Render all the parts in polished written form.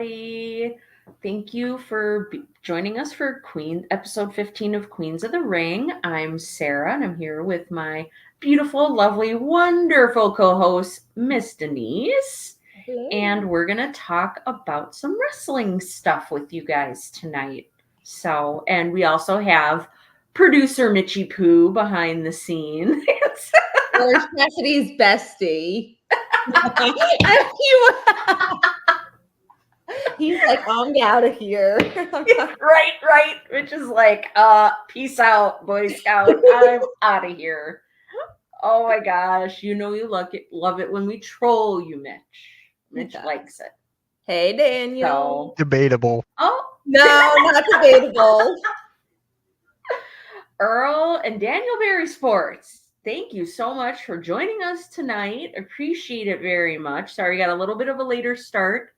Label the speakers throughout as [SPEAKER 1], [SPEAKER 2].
[SPEAKER 1] everybody. Thank you for joining us for episode 15 of Queens of the Ring. I'm Sarah, and I'm here with my beautiful, lovely, wonderful co-host, Miss Denise.
[SPEAKER 2] Hello.
[SPEAKER 1] And we're going to talk about some wrestling stuff with you guys tonight. And we also have producer Mitchie Poo behind the scenes.
[SPEAKER 2] Orange Cassidy's bestie. He's like, I'm out of here.
[SPEAKER 1] right. Which is like, peace out, Boy Scout. I'm out of here. Oh my gosh. You know you love it when we troll you, Mitch. Mitch likes it.
[SPEAKER 2] Hey, Daniel.
[SPEAKER 3] Debatable.
[SPEAKER 1] Oh.
[SPEAKER 2] No, not debatable.
[SPEAKER 1] Earl and Daniel Berry Sports. Thank you so much for joining us tonight. Appreciate it very much. Sorry, got a little bit of a later start.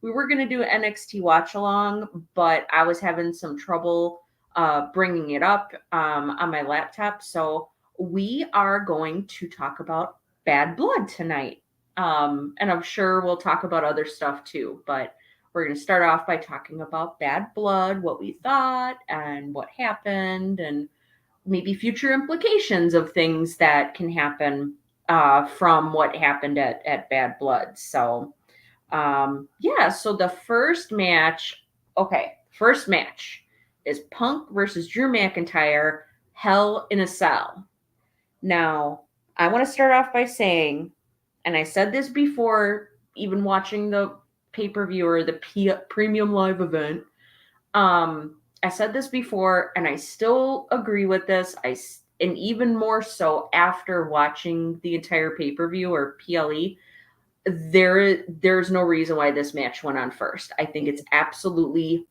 [SPEAKER 1] We were going to do an NXT watch along, but I was having some trouble bringing it up on my laptop. So we are going to talk about Bad Blood tonight. And I'm sure we'll talk about other stuff too, but we're going to start off by talking about Bad Blood, what we thought and what happened, and maybe future implications of things that can happen from what happened at Bad Blood. So, so the first match is Punk versus Drew McIntyre, Hell in a Cell. Now, I want to start off by saying, and I said this before, even watching the pay-per-view or the premium live event, I said this before, and I still agree with this. And even more so after watching the entire pay-per-view or PLE, there's no reason why this match went on first. I think it's absolutely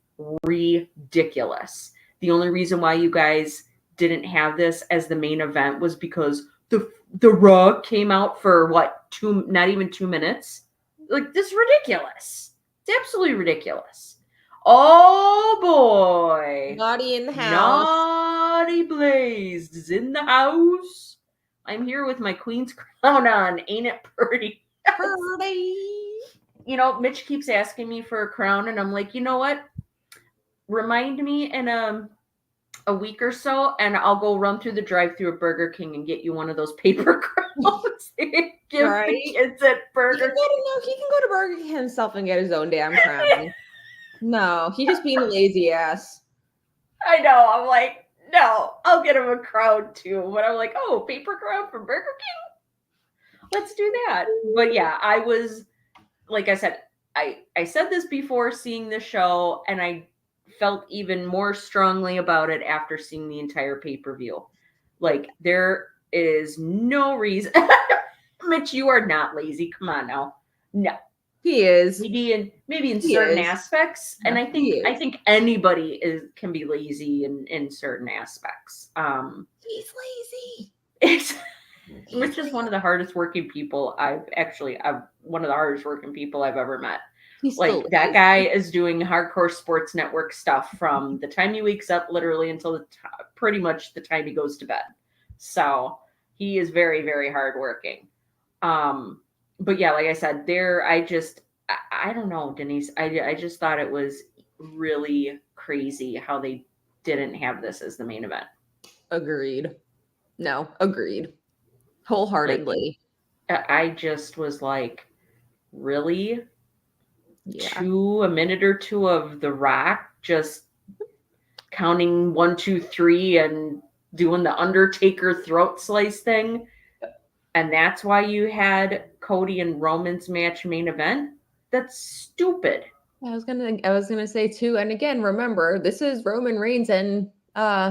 [SPEAKER 1] ridiculous. The only reason why you guys didn't have this as the main event was because the Raw came out for not even 2 minutes. Like, this is ridiculous. It's absolutely ridiculous. Oh boy.
[SPEAKER 2] Naughty in the house.
[SPEAKER 1] Naughty Blazed is in the house. I'm here with my Queen's crown on. Ain't it pretty?
[SPEAKER 2] Pretty.
[SPEAKER 1] You know, Mitch keeps asking me for a crown, and I'm like, you know what? Remind me in a week or so, and I'll go run through the drive-thru at Burger King and get you one of those paper crowns. Give
[SPEAKER 2] Right?
[SPEAKER 1] the kids at Burger King.
[SPEAKER 2] He can go to Burger King himself and get his own damn crown. No, he's just being a lazy ass.
[SPEAKER 1] I know. I'm like, no, I'll get him a crown too. But I'm like, oh, paper crown from Burger King? Let's do that. But yeah, I was, like I said, I said this before seeing the show, and I felt even more strongly about it after seeing the entire pay-per-view. Like, there is no reason. Mitch, you are not lazy. Come on now. No.
[SPEAKER 2] He is.
[SPEAKER 1] Maybe in certain aspects. And I think anybody can be lazy in certain aspects.
[SPEAKER 2] He's lazy.
[SPEAKER 1] Mitch is one of the hardest working people I'm one of the hardest working people I've ever met. That guy is doing hardcore sports network stuff from the time he wakes up literally until pretty much the time he goes to bed. So he is very, very hardworking. But yeah, like I said, I don't know, Denise. I just thought it was really crazy how they didn't have this as the main event.
[SPEAKER 2] Agreed. Wholeheartedly.
[SPEAKER 1] I just was like, really?
[SPEAKER 2] Yeah.
[SPEAKER 1] A minute or two of The Rock just counting 1, 2, 3 and doing the Undertaker throat slice thing. And that's why you had Cody and Roman's match main event? That's stupid.
[SPEAKER 2] I was gonna say too, and again, remember, this is Roman Reigns and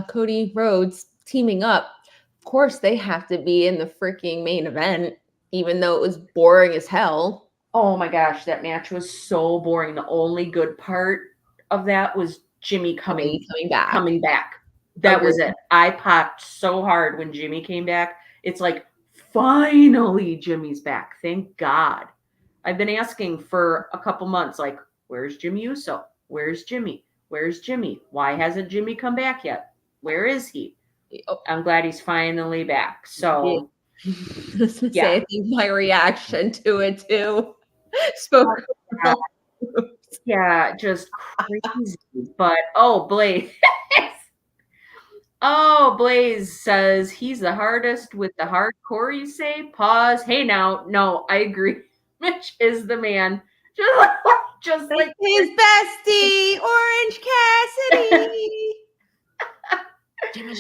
[SPEAKER 2] Cody Rhodes teaming up. Of course, they have to be in the freaking main event, even though it was boring as hell.
[SPEAKER 1] Oh my gosh, that match was so boring. The only good part of that was Jimmy coming back. That was it. I popped so hard when Jimmy came back. It's like, finally, Jimmy's back. Thank God. I've been asking for a couple months, like, where's Jimmy Uso? Where's Jimmy? Where's Jimmy? Why hasn't Jimmy come back yet? Where is he? I'm glad he's finally back. So,
[SPEAKER 2] yeah. I think my reaction to it too spoke.
[SPEAKER 1] Yeah, just crazy. But oh, Blaze. Oh, Blaze says he's the hardest with the hardcore, you say? Pause. Hey now, no, I agree. Mitch is the man. Just like
[SPEAKER 2] His bestie, Orange Cassidy. Jimmy,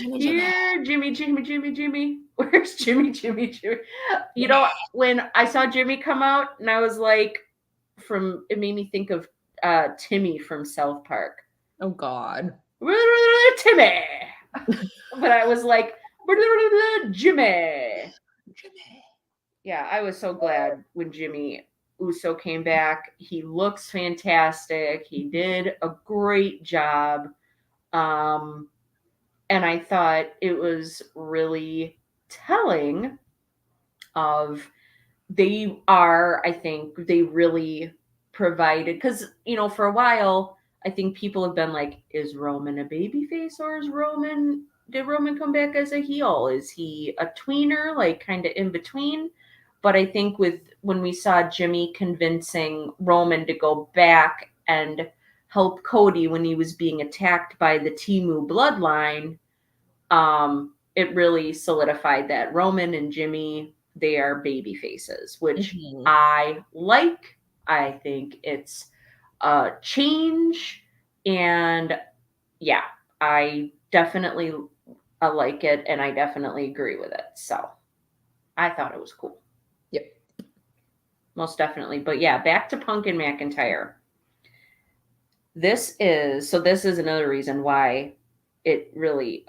[SPEAKER 2] Jimmy, Jimmy.
[SPEAKER 1] here, Jimmy. Where's Jimmy? You know, when I saw Jimmy come out, and I was like, it made me think of Timmy from South Park.
[SPEAKER 2] Oh God.
[SPEAKER 1] Timmy. But I was like, Jimmy. Yeah, I was so glad when Jimmy Uso came back. He looks fantastic. He did a great job. And I thought it was really telling of I think they really provided, because, for a while, I think people have been like, is Roman a babyface, or did Roman come back as a heel? Is he a tweener, like kind of in between? But I think when we saw Jimmy convincing Roman to go back and help Cody when he was being attacked by the Timu bloodline, it really solidified that Roman and Jimmy, they are baby faces, which I like. I think it's a change, and yeah, I definitely like it, and I definitely agree with it. So I thought it was cool.
[SPEAKER 2] Yep.
[SPEAKER 1] Most definitely. But yeah, back to Punk and McIntyre. This is another reason why it really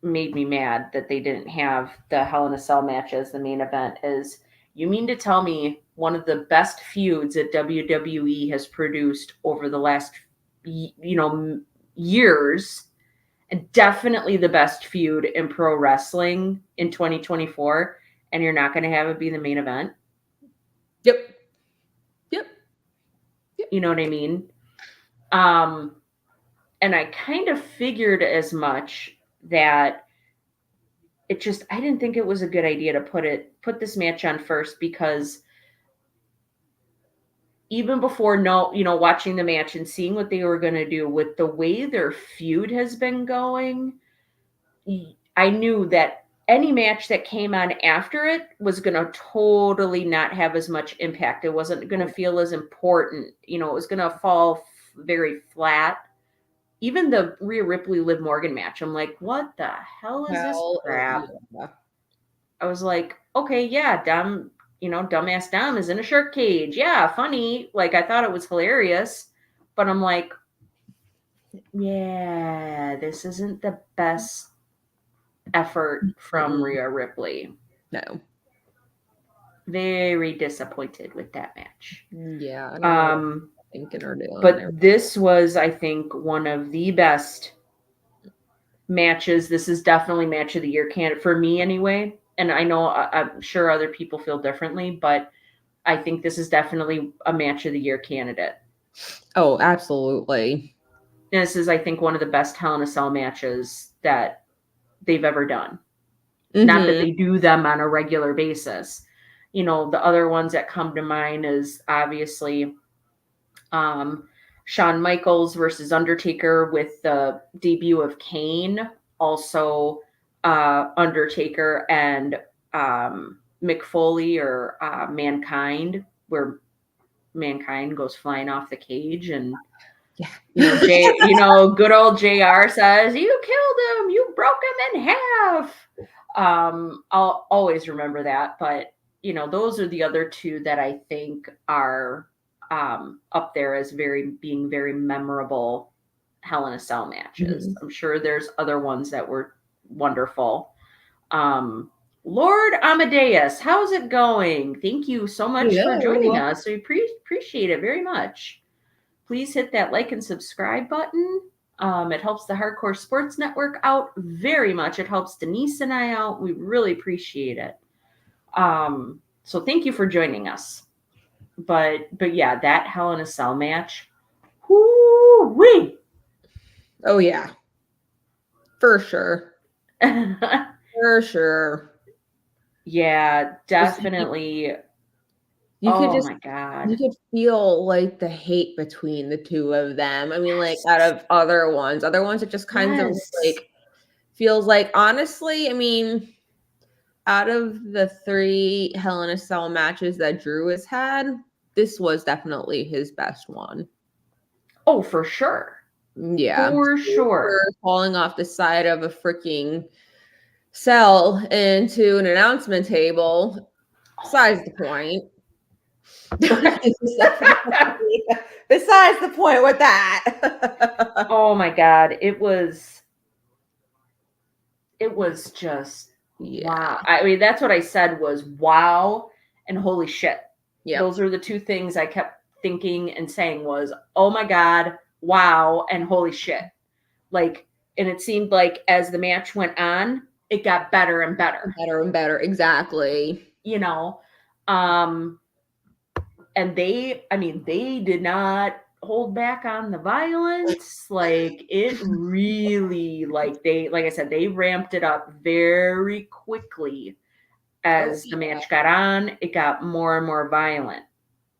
[SPEAKER 1] made me mad that they didn't have the Hell in a Cell match as the main event. Is, you mean to tell me one of the best feuds that WWE has produced over the last years, and definitely the best feud in pro wrestling in 2024, and you're not going to have it be the main event?
[SPEAKER 2] Yep.
[SPEAKER 1] You know what I mean? And I kind of figured as much, that I didn't think it was a good idea to put this match on first, because even before watching the match and seeing what they were going to do with the way their feud has been going, I knew that any match that came on after it was going to totally not have as much impact. It wasn't going to feel as important. It was going to fall very flat. Even the Rhea Ripley Liv Morgan match, I'm like, what the hell is this crap?
[SPEAKER 2] Yeah.
[SPEAKER 1] I was like, okay, yeah, dumbass Dom is in a shark cage. Yeah, funny. Like, I thought it was hilarious, but I'm like, yeah, this isn't the best effort from Rhea Ripley.
[SPEAKER 2] No.
[SPEAKER 1] Very disappointed with that match.
[SPEAKER 2] Yeah. I don't know thinking or doing.
[SPEAKER 1] But this was, I think, one of the best matches. This is definitely match of the year candidate for me, anyway. And I know I'm sure other people feel differently, but I think this is definitely a match of the year candidate.
[SPEAKER 2] Oh, absolutely.
[SPEAKER 1] This is, I think, one of the best Hell in a Cell matches that they've ever done. Not that they do them on a regular basis. The other ones that come to mind is obviously Shawn Michaels versus Undertaker with the debut of Kane. Also, Undertaker and Mick Foley, or Mankind, where Mankind goes flying off the cage, and good old JR says, "You killed him, you broke him in half." I'll always remember that. But those are the other two that I think are up there as being very memorable Hell in a Cell matches. I'm sure there's other ones that were wonderful. Lord Amadeus, how's it going? Thank you so much for joining us. We appreciate it very much. Please hit that like and subscribe button. It helps the Hardcore Sports Network out very much. It helps Denise and I out. We really appreciate it. So thank you for joining us. But yeah, that Hell in a Cell match. Whoo-wee!
[SPEAKER 2] Oh yeah. For sure. For sure.
[SPEAKER 1] Yeah, definitely. Oh my God.
[SPEAKER 2] you could feel like the hate between the two of them. I mean, like out of other ones, it just kind of
[SPEAKER 1] Yes.
[SPEAKER 2] like feels like honestly, I mean, out of the 3 Hell in a Cell matches that Drew has had, this was definitely his best one.
[SPEAKER 1] Oh, for sure.
[SPEAKER 2] Yeah.
[SPEAKER 1] For
[SPEAKER 2] For
[SPEAKER 1] sure.
[SPEAKER 2] falling off the side of a freaking cell into an announcement table, besides the point. Besides the point with that.
[SPEAKER 1] Oh my God. It was just
[SPEAKER 2] Yeah.
[SPEAKER 1] wow. I mean, that's what I said was wow and holy shit.
[SPEAKER 2] Yep.
[SPEAKER 1] Those are the two things I kept thinking and saying was, oh my God, wow, and holy shit. Like, and it seemed like as the match went on, it got better and better.
[SPEAKER 2] Better and better. Exactly.
[SPEAKER 1] You know, um, and they did not hold back on the violence. Like it really, like I said, they ramped it up very quickly
[SPEAKER 2] Oh,
[SPEAKER 1] as the
[SPEAKER 2] yeah.
[SPEAKER 1] match got on. It got more and more violent,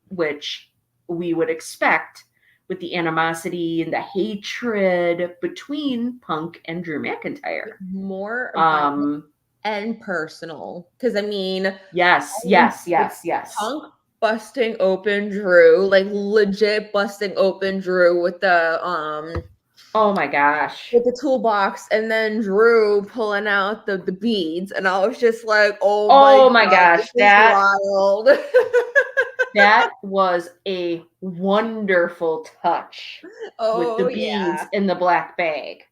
[SPEAKER 1] which we would expect with the animosity and the hatred between Punk and Drew McIntyre.
[SPEAKER 2] More violent
[SPEAKER 1] Um,
[SPEAKER 2] and personal. Because, I mean,
[SPEAKER 1] yes,
[SPEAKER 2] like,
[SPEAKER 1] yes, yes, yes.
[SPEAKER 2] Punk busting open Drew, like legit busting open Drew
[SPEAKER 1] Oh my gosh.
[SPEAKER 2] with the toolbox, and then Drew pulling out the beads, and I was just like, "Oh my
[SPEAKER 1] Oh my
[SPEAKER 2] god,
[SPEAKER 1] gosh.
[SPEAKER 2] this is wild!"
[SPEAKER 1] That was a wonderful touch with the
[SPEAKER 2] Oh
[SPEAKER 1] beads
[SPEAKER 2] yeah,
[SPEAKER 1] in the black bag.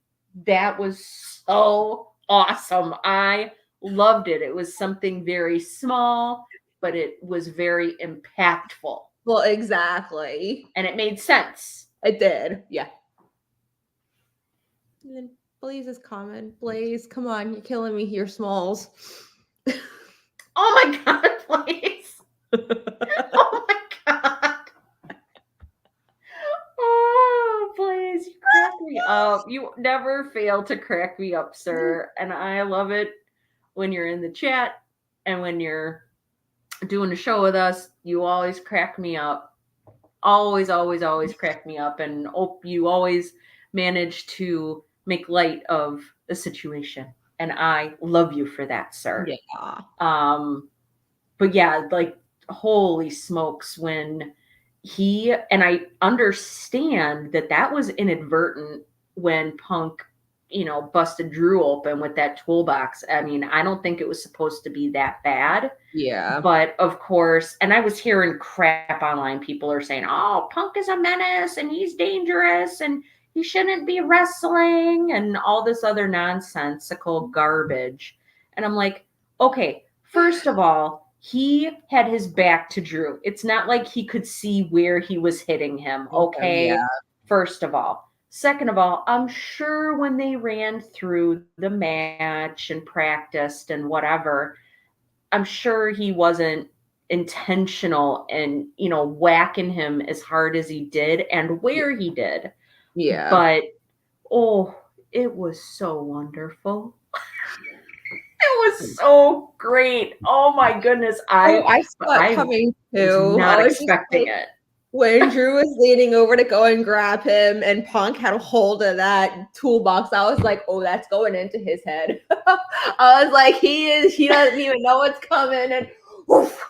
[SPEAKER 1] That was so awesome. I loved it. It was something very small, but it was very impactful
[SPEAKER 2] well, exactly.
[SPEAKER 1] and it made sense.
[SPEAKER 2] It did, yeah. And then Blaze's comment, Blaze, come on, you're killing me here, Smalls.
[SPEAKER 1] Oh my God, please. Oh my God. Oh, please. You crack me up. You never fail to crack me up, sir. And I love it when you're in the chat and when you're doing a show with us. You always crack me up. Always, always, always crack me up. And you always manage to make light of the situation. And I love you for that, sir.
[SPEAKER 2] Yeah.
[SPEAKER 1] But yeah, like holy smokes, when he and I understand that that was inadvertent when Punk, busted Drew open with that toolbox. I mean, I don't think it was supposed to be that bad.
[SPEAKER 2] Yeah.
[SPEAKER 1] But of course, and I was hearing crap online. People are saying, oh, Punk is a menace and he's dangerous and he shouldn't be wrestling and all this other nonsensical garbage. And I'm like, okay, first of all, he had his back to Drew. It's not like he could see where he was hitting him. Okay.
[SPEAKER 2] Yeah.
[SPEAKER 1] First of all. Second of all, I'm sure when they ran through the match and practiced and whatever, I'm sure he wasn't intentional and, whacking him as hard as he did and where he did.
[SPEAKER 2] Yeah.
[SPEAKER 1] But, oh, it was so wonderful. It was so great. Oh my goodness.
[SPEAKER 2] I saw it
[SPEAKER 1] I
[SPEAKER 2] coming
[SPEAKER 1] was
[SPEAKER 2] too.
[SPEAKER 1] not
[SPEAKER 2] I was just
[SPEAKER 1] expecting
[SPEAKER 2] like,
[SPEAKER 1] it.
[SPEAKER 2] when Drew was leaning over to go and grab him and Punk had a hold of that toolbox, I was like, oh, that's going into his head. I was like, he doesn't even know what's coming. And oof,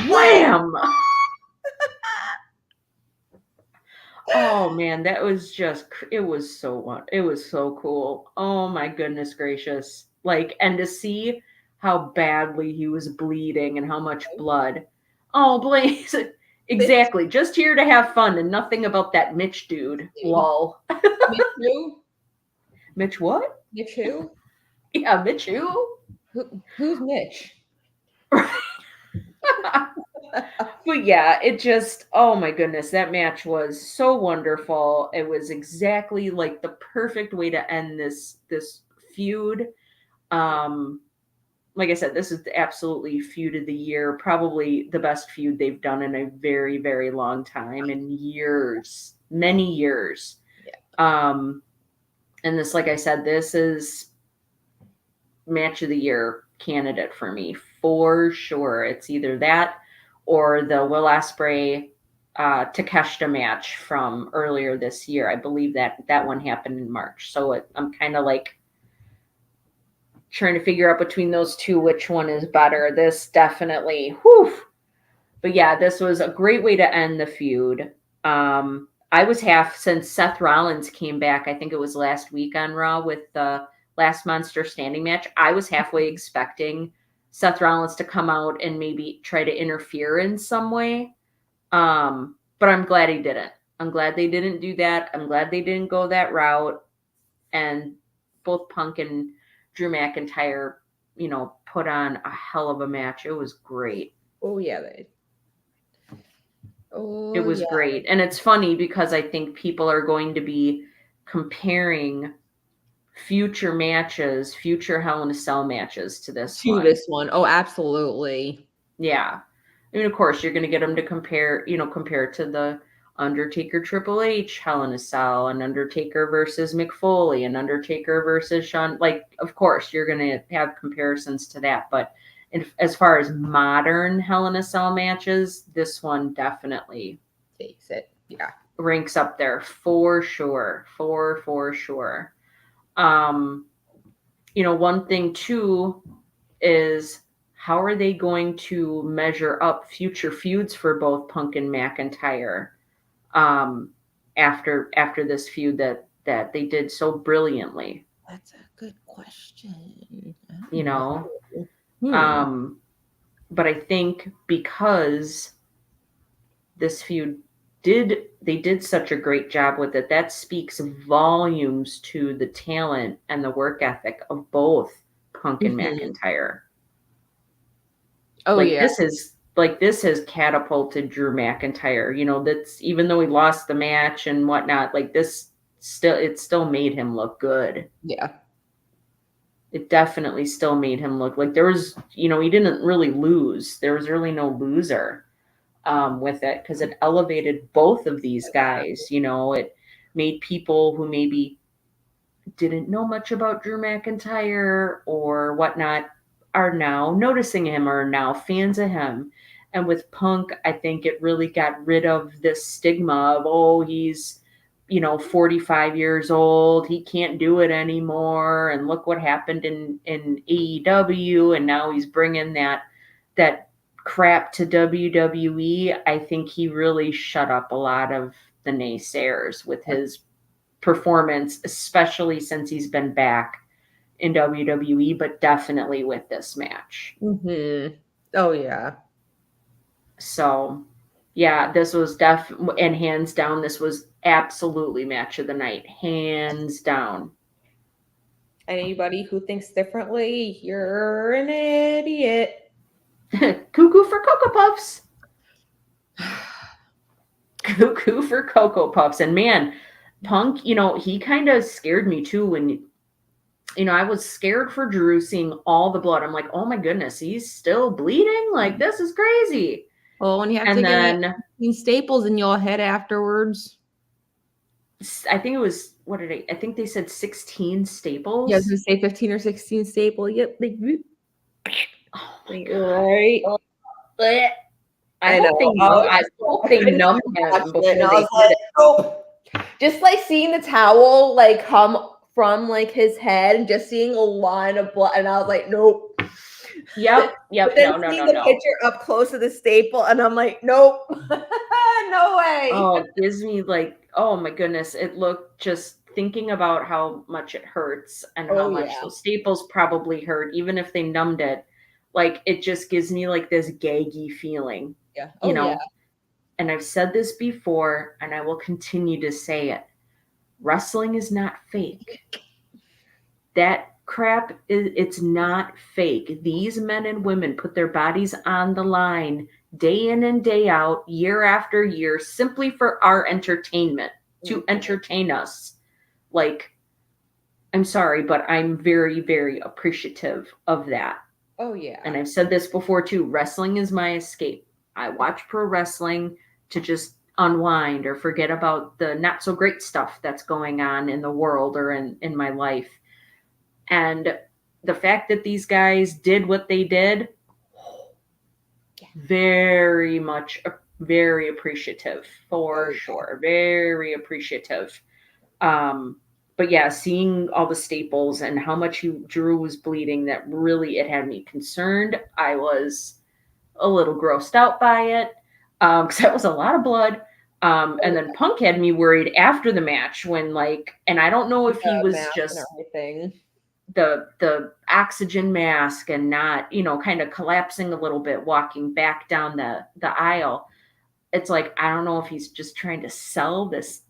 [SPEAKER 1] wham! Oh man, that was just, it was so cool. Oh my goodness gracious. Like, and to see how badly he was bleeding and how much blood. Oh, Blaze. Exactly. Just here to have fun and nothing about that Mitch dude. Lol.
[SPEAKER 2] Mitch who?
[SPEAKER 1] Mitch what?
[SPEAKER 2] Mitch who?
[SPEAKER 1] Yeah, Mitch who?
[SPEAKER 2] Who's Mitch?
[SPEAKER 1] But yeah, it just, oh my goodness, that match was so wonderful. It was exactly like the perfect way to end this feud. Like I said, this is absolutely feud of the year, probably the best feud they've done in a very, very long time, in years, many years.
[SPEAKER 2] Yeah.
[SPEAKER 1] And this, like I said, this is match of the year candidate for me for sure. It's either that or the Will Ospreay Takeshita match from earlier this year. I believe that one happened in March. So I'm kind of like trying to figure out between those two which one is better. This definitely, whew. But yeah, this was a great way to end the feud. I was half, since Seth Rollins came back, I think it was last week on Raw with the last Monster Standing match. I was halfway expecting Seth Rollins to come out and maybe try to interfere in some way. But I'm glad he didn't. I'm glad they didn't do that. I'm glad they didn't go that route. And both Punk and Drew McIntyre, put on a hell of a match. It was great.
[SPEAKER 2] Oh yeah,
[SPEAKER 1] It was great. And it's funny because I think people are going to be comparing future matches, future Hell in a Cell matches to this one.
[SPEAKER 2] This one. Oh, absolutely.
[SPEAKER 1] Yeah. I mean, of course, you're going to get them to compare to the Undertaker Triple H Hell in a Cell, and Undertaker versus Mick Foley, and Undertaker versus Shawn. Like, of course, you're going to have comparisons to that. But as far as modern Hell in a Cell matches, this one definitely
[SPEAKER 2] takes it. Yeah.
[SPEAKER 1] Ranks up there for sure. For sure. One thing too is, how are they going to measure up future feuds for both Punk and McIntyre after this feud that they did so brilliantly?
[SPEAKER 2] That's a good question.
[SPEAKER 1] But I think because this feud they did such a great job with it, that speaks volumes to the talent and the work ethic of both Punk and McIntyre.
[SPEAKER 2] Oh,
[SPEAKER 1] This has catapulted Drew McIntyre. That's, even though he lost the match and whatnot, like it still made him look good.
[SPEAKER 2] Yeah.
[SPEAKER 1] It definitely still made him look like there was, he didn't really lose. There was really no loser with it, because it elevated both of these guys. It made people who maybe didn't know much about Drew McIntyre or whatnot are now noticing him, are now fans of him. And with Punk, I think it really got rid of this stigma of, oh, he's 45 years old, he can't do it anymore, and look what happened in AEW, and now he's bringing that crap to WWE. I think he really shut up a lot of the naysayers with his performance, especially since he's been back in WWE, but definitely with this match.
[SPEAKER 2] Mm-hmm. Oh yeah.
[SPEAKER 1] So yeah, this was and hands down, this was absolutely match of the night, hands down.
[SPEAKER 2] Anybody who thinks differently, you're an idiot.
[SPEAKER 1] Cuckoo for Cocoa Puffs. Cuckoo for Cocoa Puffs. And man, Punk, he kind of scared me too when, I was scared for Drew, seeing all the blood. I'm like, oh my goodness, he's still bleeding? Like, this is crazy.
[SPEAKER 2] Oh, and you have to get staples in your head afterwards.
[SPEAKER 1] I think it was, I think they said 16 staples.
[SPEAKER 2] Yeah, I was going to say 15 or 16 staple. Yep.
[SPEAKER 1] Oh my
[SPEAKER 2] God.
[SPEAKER 1] Right. I hope they numbed him before they did it.
[SPEAKER 2] Oh. Just like seeing the towel like come from like his head and just seeing a line of blood, and I was like, nope.
[SPEAKER 1] Yep.
[SPEAKER 2] But then seeing the picture up close to the staple, and I'm like, nope. No way.
[SPEAKER 1] Oh, it gives me like, oh my goodness. It looked, just thinking about how much it hurts and how much those staples probably hurt, even if they numbed it. Like, it just gives me like this gaggy feeling.
[SPEAKER 2] Yeah.
[SPEAKER 1] Yeah. And I've said this before, and I will continue to say it. Wrestling is not fake. That crap, it's not fake. These men and women put their bodies on the line day in and day out, year after year, simply for our entertainment, to entertain us. Like, I'm sorry, but I'm very, very appreciative of that.
[SPEAKER 2] Oh, yeah.
[SPEAKER 1] And I've said this before too. Wrestling is my escape. I watch pro wrestling to just unwind or forget about the not so great stuff that's going on in the world or in my life. And the fact that these guys did what they did, very much, very appreciative for
[SPEAKER 2] Oh,
[SPEAKER 1] sure. Very appreciative. But yeah, seeing all the staples and how much Drew was bleeding, that really it had me concerned. I was a little grossed out by it because that was a lot of blood. And then Punk had me worried after the match when and I don't know if he
[SPEAKER 2] the
[SPEAKER 1] was
[SPEAKER 2] mask and
[SPEAKER 1] just
[SPEAKER 2] everything.
[SPEAKER 1] the oxygen mask and not, kind of collapsing a little bit walking back down the aisle. It's like I don't know if he's just trying to sell this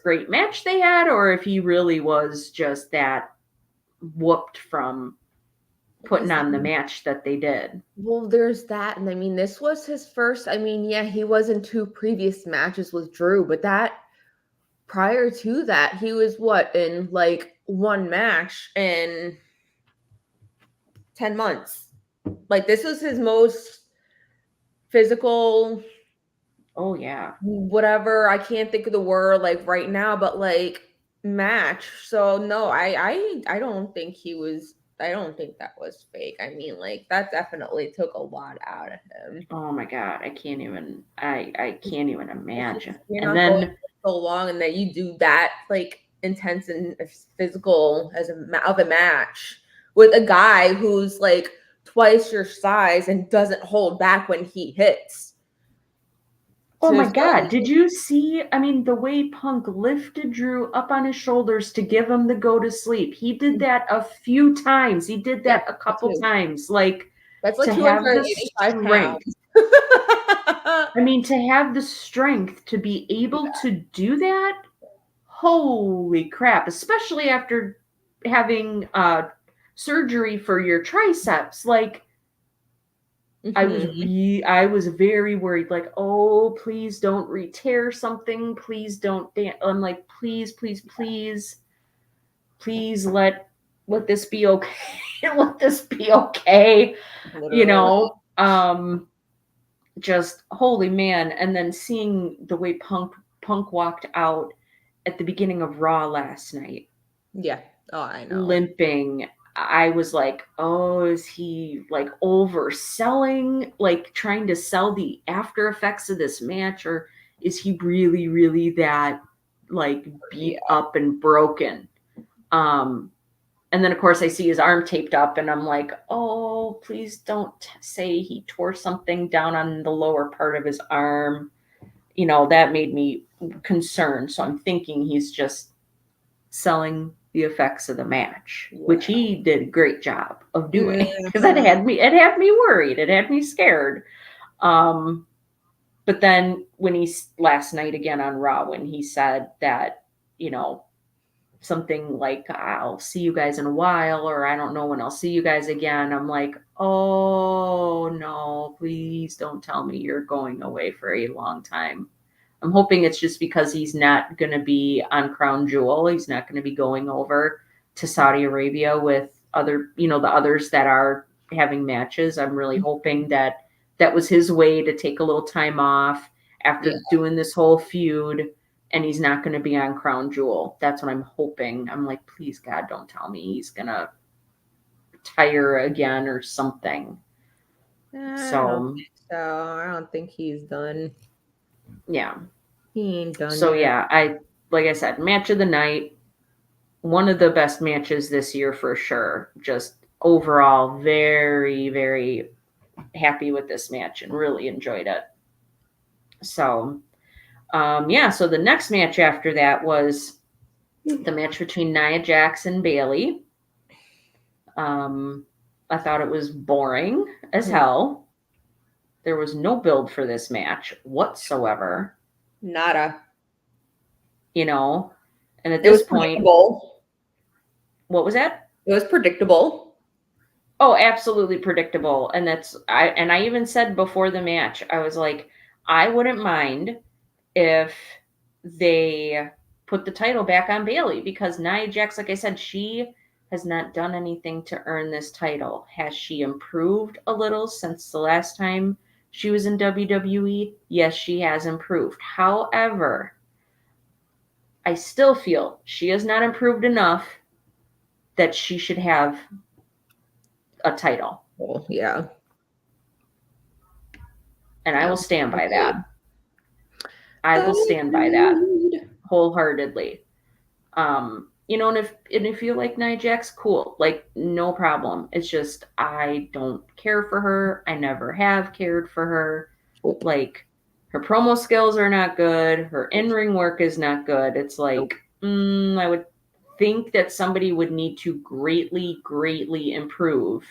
[SPEAKER 1] great match they had, or if he really was just that whooped from putting on the match that they did.
[SPEAKER 2] Well, there's that, and I mean, this was his first. I mean, yeah, he was in 2 previous matches with Drew, but that prior to that, he was what in like 1 match in 10 months. Like this was his most physical,
[SPEAKER 1] Oh yeah.
[SPEAKER 2] whatever, I can't think of the word like right now, but like match. So no, I don't think he was. I don't think that was fake. I mean, like that definitely took a lot out of him.
[SPEAKER 1] Oh my god, I can't even imagine.
[SPEAKER 2] You're
[SPEAKER 1] And
[SPEAKER 2] not going
[SPEAKER 1] then
[SPEAKER 2] for so long, and that you do that like intense and physical as of a match with a guy who's like twice your size and doesn't hold back when he hits.
[SPEAKER 1] oh
[SPEAKER 2] To
[SPEAKER 1] my
[SPEAKER 2] show
[SPEAKER 1] god, did you see, I mean, the way Punk lifted Drew up on his shoulders to give him the go to sleep? He did that a few times. He did
[SPEAKER 2] yeah,
[SPEAKER 1] that a
[SPEAKER 2] that
[SPEAKER 1] couple
[SPEAKER 2] too.
[SPEAKER 1] times. Like
[SPEAKER 2] That's like
[SPEAKER 1] to have the
[SPEAKER 2] 285
[SPEAKER 1] strength.
[SPEAKER 2] pounds.
[SPEAKER 1] I mean, to have the strength to be able to do that, holy crap, especially after having surgery for your triceps. Like I was very worried, like, oh, please don't re-tear something. Please don't I'm like, please, please, please, please let this be okay. Let this be okay. You
[SPEAKER 2] Literally.
[SPEAKER 1] know? Just holy man. And then seeing the way Punk walked out at the beginning of Raw last night,
[SPEAKER 2] Yeah. Oh, I know.
[SPEAKER 1] limping, I was like, oh, is he like overselling, like trying to sell the after effects of this match, or is he really, really that like beat up and broken? And then of course I see his arm taped up and I'm like, oh, please don't say he tore something down on the lower part of his arm. That made me concerned. So I'm thinking he's just selling the effects of the match, which he did a great job of doing because it had me worried. It had me scared. But then when last night again on Raw, when he said that, something like, I'll see you guys in a while, or I don't know when I'll see you guys again, I'm like, oh no, please don't tell me you're going away for a long time. I'm hoping it's just because he's not going to be on Crown Jewel. He's not going to be going over to Saudi Arabia with the others that are having matches. I'm really hoping that was his way to take a little time off after doing this whole feud, and he's not going to be on Crown Jewel. That's what I'm hoping. I'm like, please, God, don't tell me he's going to retire again or something.
[SPEAKER 2] So I don't think he's done.
[SPEAKER 1] Yeah.
[SPEAKER 2] He ain't done.
[SPEAKER 1] So
[SPEAKER 2] yet.
[SPEAKER 1] yeah, like I said, match of the night, one of the best matches this year for sure. Just overall, very, very happy with this match and really enjoyed it. So, so the next match after that was the match between Nia Jax and Bayley. I thought it was boring as hell. There was no build for this match whatsoever.
[SPEAKER 2] Nada.
[SPEAKER 1] And at this point, what was that?
[SPEAKER 2] It was predictable.
[SPEAKER 1] Oh, absolutely predictable. And I even said before the match, I was like, I wouldn't mind if they put the title back on Bayley, because Nia Jax, like I said, she has not done anything to earn this title. Has she improved a little since the last time she was in WWE? Yes, she has improved. However, I still feel she has not improved enough that she should have a title.
[SPEAKER 2] Well, yeah.
[SPEAKER 1] And I will stand by that. I will stand by that wholeheartedly. You know, and if you like Nia Jax, cool. Like, no problem. It's just I don't care for her. I never have cared for her. Like, her promo skills are not good. Her in-ring work is not good. It's like, I would think that somebody would need to greatly, greatly improve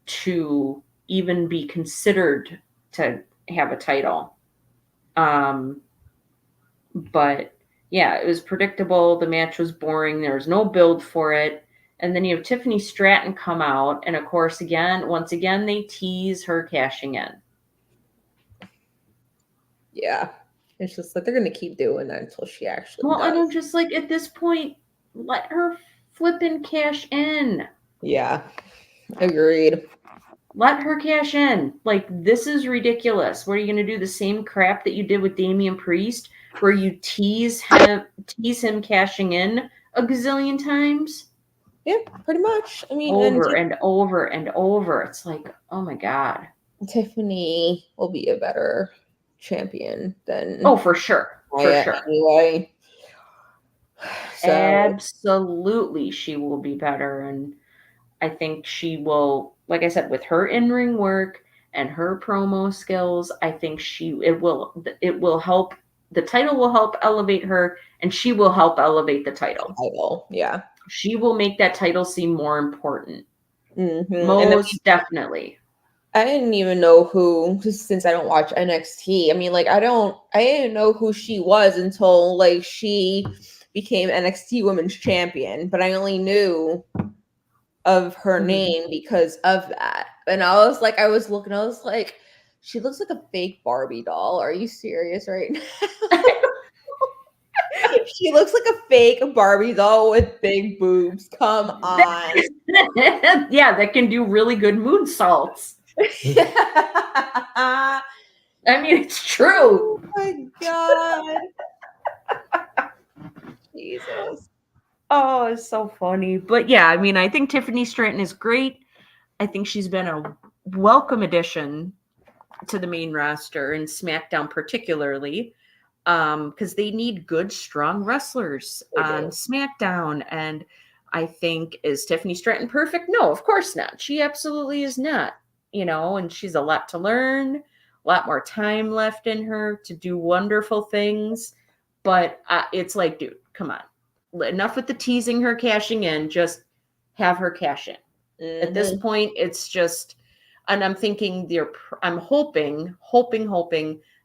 [SPEAKER 1] to even be considered to have a title. But yeah, it was predictable. The match was boring. There was no build for it. And then you have Tiffany Stratton come out. And of course, once again, they tease her cashing in.
[SPEAKER 2] Yeah. It's just like they're going to keep doing that until she actually
[SPEAKER 1] Well,
[SPEAKER 2] does.
[SPEAKER 1] and I'm just like, at this point, let her flippin' cash in.
[SPEAKER 2] Yeah. Agreed.
[SPEAKER 1] Let her cash in. Like, this is ridiculous. What are you going to do? The same crap that you did with Damian Priest, where you tease him cashing in a gazillion times?
[SPEAKER 2] Yeah, pretty much. I mean,
[SPEAKER 1] Over and over and over. It's like, oh my God.
[SPEAKER 2] Tiffany will be a better champion than
[SPEAKER 1] for sure.
[SPEAKER 2] anyway. So
[SPEAKER 1] Absolutely, she will be better. And I think she will, like I said, with her in-ring work and her promo skills, I think it will help. The title will help elevate her, and she will help elevate the title.
[SPEAKER 2] Yeah.
[SPEAKER 1] She will make that title seem more important.
[SPEAKER 2] Mm-hmm.
[SPEAKER 1] Most definitely.
[SPEAKER 2] I didn't even know who, since I don't watch NXT. I mean, like, I didn't know who she was until like she became NXT Women's Champion, but I only knew of her name because of that. And I was looking, I was like, she looks like a fake Barbie doll. Are you serious right now? She looks like a fake Barbie doll with big boobs. Come on.
[SPEAKER 1] Yeah, that can do really good mood salts. I mean, it's true.
[SPEAKER 2] Oh my God. Jesus.
[SPEAKER 1] Oh, it's so funny. But yeah, I mean, I think Tiffany Stratton is great. I think she's been a welcome addition to the main roster and SmackDown particularly, because they need good, strong wrestlers on SmackDown. And I think, is Tiffany Stratton perfect? No, of course not. She absolutely is not. You know, and she's a lot to learn, a lot more time left in her to do wonderful things. But it's like, dude, come on. Enough with the teasing her cashing in. Just have her cash in. Mm-hmm. At this point, it's just, and I'm thinking I'm hoping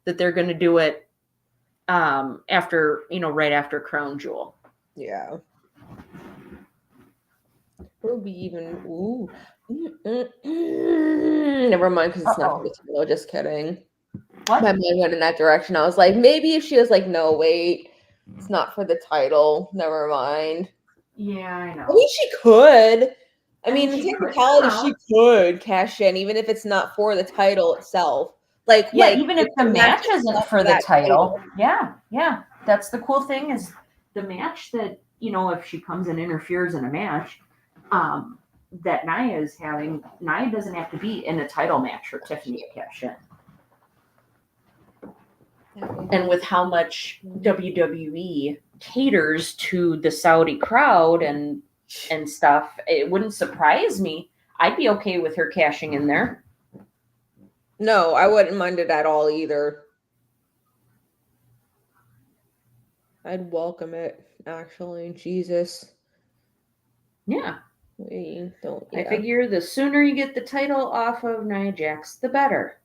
[SPEAKER 1] that they're going to do it after, right after Crown Jewel.
[SPEAKER 2] Yeah. Will be even. Ooh. Never mind, because it's not for the title. Just kidding.
[SPEAKER 1] What?
[SPEAKER 2] My mind went in that direction. I was like, maybe if she was like, no, wait, it's not for the title. Never mind.
[SPEAKER 1] Yeah, I know.
[SPEAKER 2] I mean, she could. I mean, in technicality, she could cash in, even if it's not for the title itself.
[SPEAKER 1] Even if the match isn't for the title. Yeah. That's the cool thing is the match that, if she comes and interferes in a match, that Nia is having, Nia doesn't have to be in a title match for Tiffany to cash in. And with how much WWE caters to the Saudi crowd and stuff, it wouldn't surprise me. I'd be okay with her cashing in there.
[SPEAKER 2] No, I wouldn't mind it at all either. I'd welcome it, actually. Jesus.
[SPEAKER 1] Yeah.
[SPEAKER 2] I
[SPEAKER 1] figure the sooner you get the title off of Nia Jax, the better.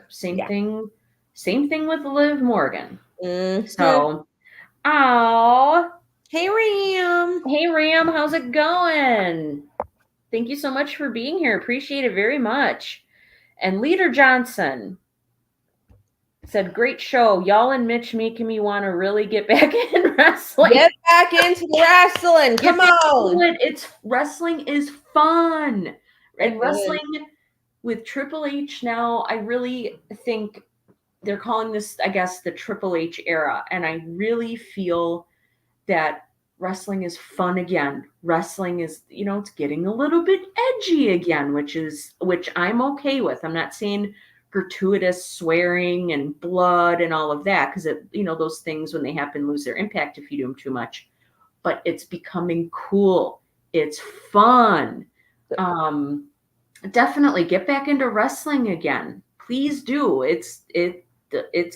[SPEAKER 1] Same thing with Liv Morgan.
[SPEAKER 2] Mm-hmm.
[SPEAKER 1] So,
[SPEAKER 2] hey Ram,
[SPEAKER 1] how's it going? Thank you so much for being here. Appreciate it very much. And Leader Johnson said, great show. Y'all and Mitch making me want to really get back in wrestling.
[SPEAKER 2] Get back into wrestling. Come on.
[SPEAKER 1] Wrestling is fun. And wrestling with Triple H now, I really think they're calling this, I guess, the Triple H era. And I really feel that wrestling is fun again. Wrestling is, it's getting a little bit edgy again, which I'm okay with. I'm not saying gratuitous swearing and blood and all of that, because those things when they happen lose their impact if you do them too much. But it's becoming cool. It's fun. Definitely get back into wrestling again. Please do. It's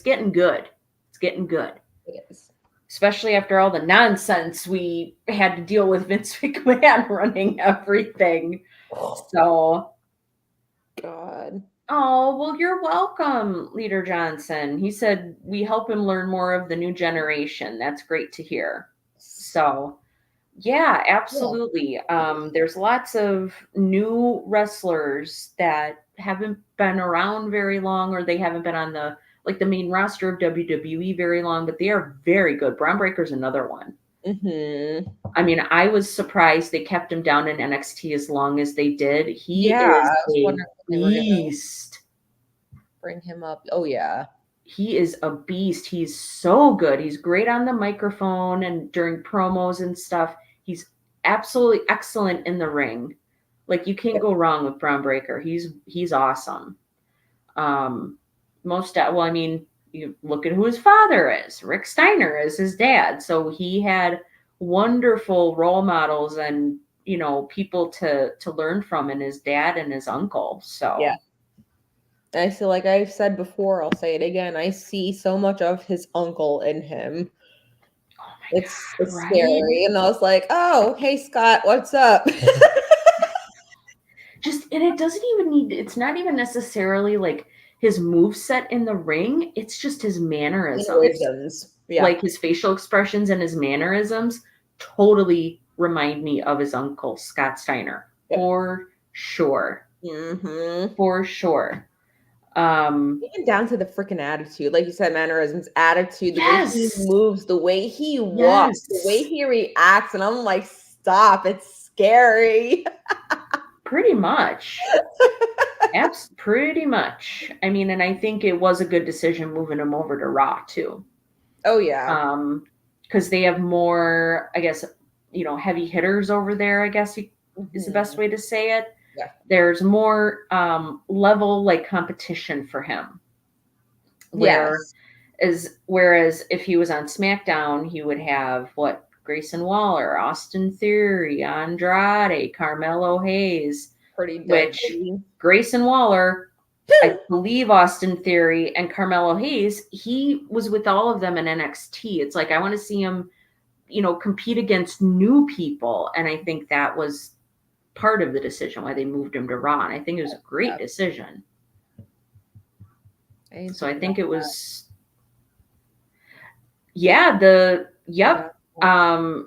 [SPEAKER 1] getting good. It's getting good.
[SPEAKER 2] It is.
[SPEAKER 1] Especially after all the nonsense we had to deal with Vince McMahon running everything. So,
[SPEAKER 2] God.
[SPEAKER 1] oh, well, you're welcome, Leader Johnson. He said we help him learn more of the new generation. That's great to hear. So, yeah, absolutely. There's lots of new wrestlers that haven't been around very long, or they haven't been on the main roster of WWE very long, but they are very good. Braun Breaker's another one.
[SPEAKER 2] Mm-hmm.
[SPEAKER 1] I mean, I was surprised they kept him down in NXT as long as they did. He
[SPEAKER 2] Yeah,
[SPEAKER 1] is a beast.
[SPEAKER 2] Bring him up. Oh, yeah.
[SPEAKER 1] He is a beast. He's so good. He's great on the microphone and during promos and stuff. He's absolutely excellent in the ring. Like, you can't go wrong with Braun Breaker. He's awesome. I mean, you look at who his father is. Rick Steiner is his dad. So he had wonderful role models and, people to learn from, in his dad and his uncle. So
[SPEAKER 2] yeah. I feel like I've said before, I'll say it again. I see so much of his uncle in him.
[SPEAKER 1] Oh my
[SPEAKER 2] It's
[SPEAKER 1] God, right?
[SPEAKER 2] scary. And I was like, oh, hey, Scott, what's up?
[SPEAKER 1] And it doesn't even it's not even necessarily like his moveset in the ring. It's just his mannerisms.
[SPEAKER 2] Yeah.
[SPEAKER 1] Like his facial expressions and his mannerisms totally remind me of his uncle, Scott Steiner. Yep. For sure.
[SPEAKER 2] Mm-hmm.
[SPEAKER 1] For sure.
[SPEAKER 2] Even down to the freaking attitude, like you said, mannerisms, attitude, the
[SPEAKER 1] yes.
[SPEAKER 2] way he moves, the way he walks, the way he reacts, and I'm like, stop! It's scary.
[SPEAKER 1] Pretty much. Pretty much. I mean, and I think it was a good decision moving him over to Raw too.
[SPEAKER 2] Oh yeah.
[SPEAKER 1] Because they have more, I guess, heavy hitters over there. I guess is the best way to say it.
[SPEAKER 2] Yeah.
[SPEAKER 1] There's more level competition for him. Whereas if he was on SmackDown, he would have Grayson Waller, Austin Theory, Andrade, Carmelo Hayes.
[SPEAKER 2] Pretty
[SPEAKER 1] which Grayson Waller, I believe Austin Theory and Carmelo Hayes, he was with all of them in NXT. It's like, I want to see him, compete against new people. And I think that was part of the decision why they moved him to Raw. And I think it was a great decision. So I think it was,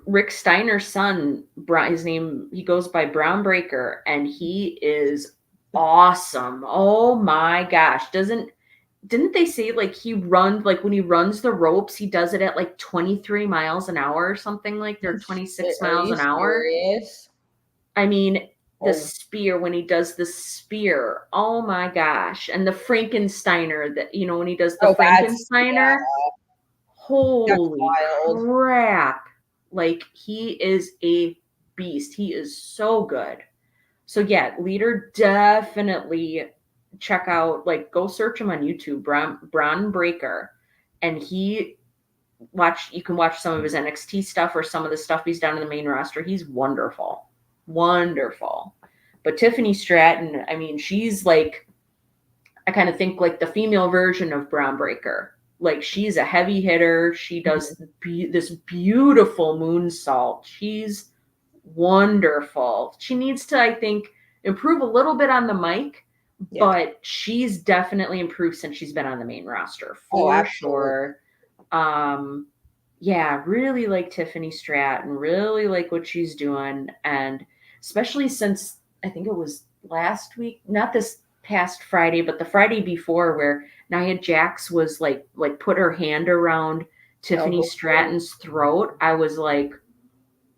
[SPEAKER 1] Rick Steiner's son, he goes by Braun Breaker, and he is awesome. Oh my gosh. Didn't they say he runs, when he runs the ropes, he does it at 23 miles an hour or something, they're 26 miles an hour.
[SPEAKER 2] Serious?
[SPEAKER 1] I mean, the spear, when he does the spear, oh my gosh. And the Frankensteiner, that, when he does the Frankensteiner, holy crap. He is a beast. He is so good. So yeah, Leader, definitely check out, go search him on YouTube, Braun Breaker. And you can watch some of his NXT stuff or some of the stuff he's done in the main roster. He's wonderful. Wonderful. But Tiffany Stratton, I mean, she's I kind of think the female version of Braun Breaker. She's a heavy hitter. She does this beautiful moonsault. She's wonderful. She needs to, I think, improve a little bit on the mic, but she's definitely improved since she's been on the main roster, for sure. Really like Tiffany Stratton, really like what she's doing. And especially since, I think it was last week, not this past Friday, but the Friday before, where Nia Jax was put her hand around Tiffany Stratton's throat. I was like,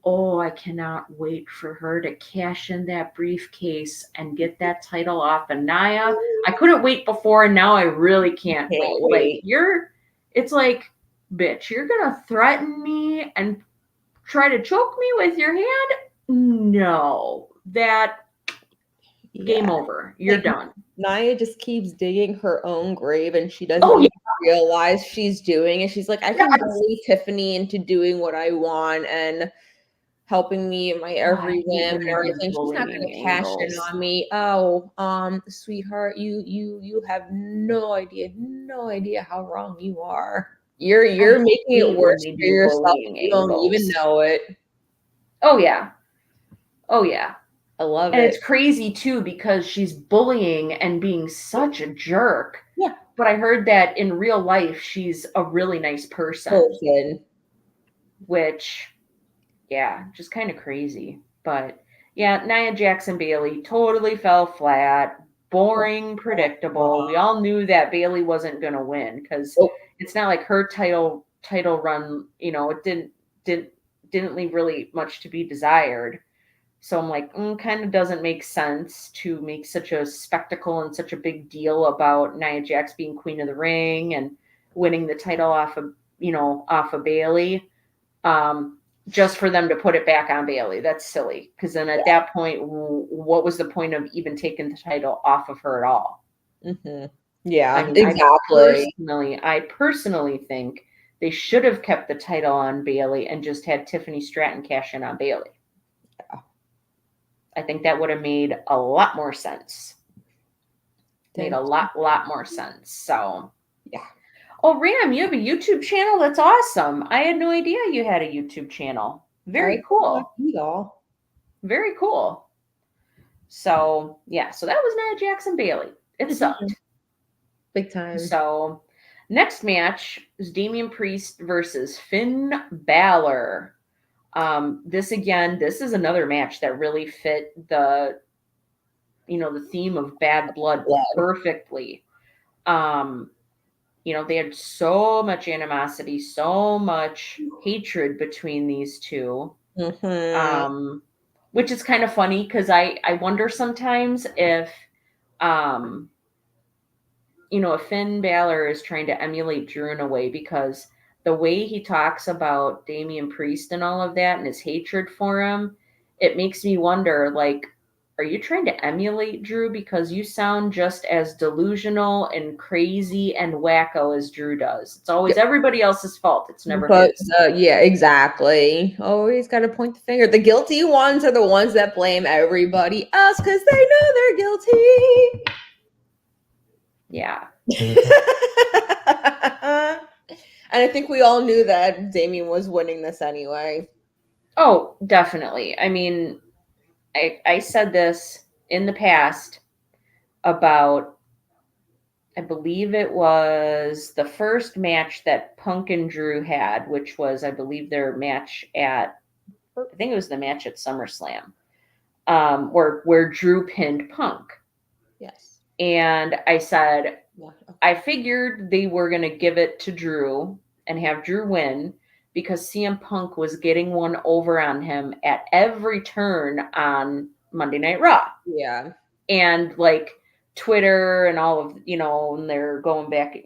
[SPEAKER 1] oh, I cannot wait for her to cash in that briefcase and get that title off of Nia. I couldn't wait before, and now I really can't wait. It's like, bitch, you're gonna threaten me and try to choke me with your hand? No, Game
[SPEAKER 2] Yeah.
[SPEAKER 1] over. You're
[SPEAKER 2] Like,
[SPEAKER 1] done.
[SPEAKER 2] Nia just keeps digging her own grave and she doesn't
[SPEAKER 1] Oh,
[SPEAKER 2] even realize she's doing it. She's like, I can
[SPEAKER 1] yes.
[SPEAKER 2] bully Tiffany into doing what I want and helping me in my
[SPEAKER 1] Oh, I
[SPEAKER 2] every
[SPEAKER 1] hate
[SPEAKER 2] whim
[SPEAKER 1] when
[SPEAKER 2] and
[SPEAKER 1] they do
[SPEAKER 2] everything. She's not
[SPEAKER 1] bullying
[SPEAKER 2] gonna cash in
[SPEAKER 1] angles.
[SPEAKER 2] on me. Oh, sweetheart, you have no idea how wrong you are. You're making it
[SPEAKER 1] Hate when
[SPEAKER 2] worse
[SPEAKER 1] they
[SPEAKER 2] for
[SPEAKER 1] do
[SPEAKER 2] yourself
[SPEAKER 1] bullying
[SPEAKER 2] and you don't even
[SPEAKER 1] angles.
[SPEAKER 2] know it.
[SPEAKER 1] Oh, yeah. Oh, yeah.
[SPEAKER 2] I love
[SPEAKER 1] And
[SPEAKER 2] it.
[SPEAKER 1] it's crazy, too, because she's bullying and being such a jerk.
[SPEAKER 2] Yeah.
[SPEAKER 1] But I heard that in real life, she's a really nice person,
[SPEAKER 2] Person.
[SPEAKER 1] which, yeah, just kind of crazy. But yeah, Nia Jackson Bailey totally fell flat. Boring, predictable. We all knew that Bailey wasn't going to win because
[SPEAKER 2] Nope.
[SPEAKER 1] it's not like her title run. It didn't leave really much to be desired. So I'm like, kind of doesn't make sense to make such a spectacle and such a big deal about Nia Jax being Queen of the Ring and winning the title off of Bailey, just for them to put it back on Bailey. That's silly. Because then at that point, what was the point of even taking the title off of her at all?
[SPEAKER 2] Mm-hmm. Yeah,
[SPEAKER 1] I mean,
[SPEAKER 2] exactly.
[SPEAKER 1] I personally think they should have kept the title on Bailey and just had Tiffany Stratton cash in on Bailey.
[SPEAKER 2] Yeah.
[SPEAKER 1] I think that would have made a lot more sense. Made a lot more sense. So,
[SPEAKER 2] yeah.
[SPEAKER 1] Oh, Ram, you have a YouTube channel? That's awesome. I had no idea you had a YouTube channel. Very cool.
[SPEAKER 2] Y'all.
[SPEAKER 1] Very cool. So, yeah, so that was Nia Jackson Bailey. It sucked.
[SPEAKER 2] Big time.
[SPEAKER 1] So, next match is Damian Priest versus Finn Balor. This is another match that really fit the theme of bad blood perfectly. They had so much animosity, so much hatred between these two.
[SPEAKER 2] Mm-hmm.
[SPEAKER 1] Which is kind of funny because I wonder sometimes if if Finn Balor is trying to emulate Drew in a way, because the way he talks about Damian Priest and all of that and his hatred for him, it makes me wonder, like, are you trying to emulate Drew? Because you sound just as delusional and crazy and wacko as Drew does. It's always everybody else's fault. It's never his.
[SPEAKER 2] Yeah, exactly. Always got to point the finger. The guilty ones are the ones that blame everybody else because they know they're guilty.
[SPEAKER 1] Yeah.
[SPEAKER 2] And I think we all knew that Damian was winning this anyway.
[SPEAKER 1] Oh, definitely. I mean, I said this in the past about, I believe it was the first match that Punk and Drew had, which was, I believe, their match I think it was the match at SummerSlam, where Drew pinned Punk.
[SPEAKER 2] Yes.
[SPEAKER 1] And I said, I figured they were going to give it to Drew and have Drew win because CM Punk was getting one over on him at every turn on Monday Night Raw.
[SPEAKER 2] Yeah.
[SPEAKER 1] And like Twitter and all of, and they're going back,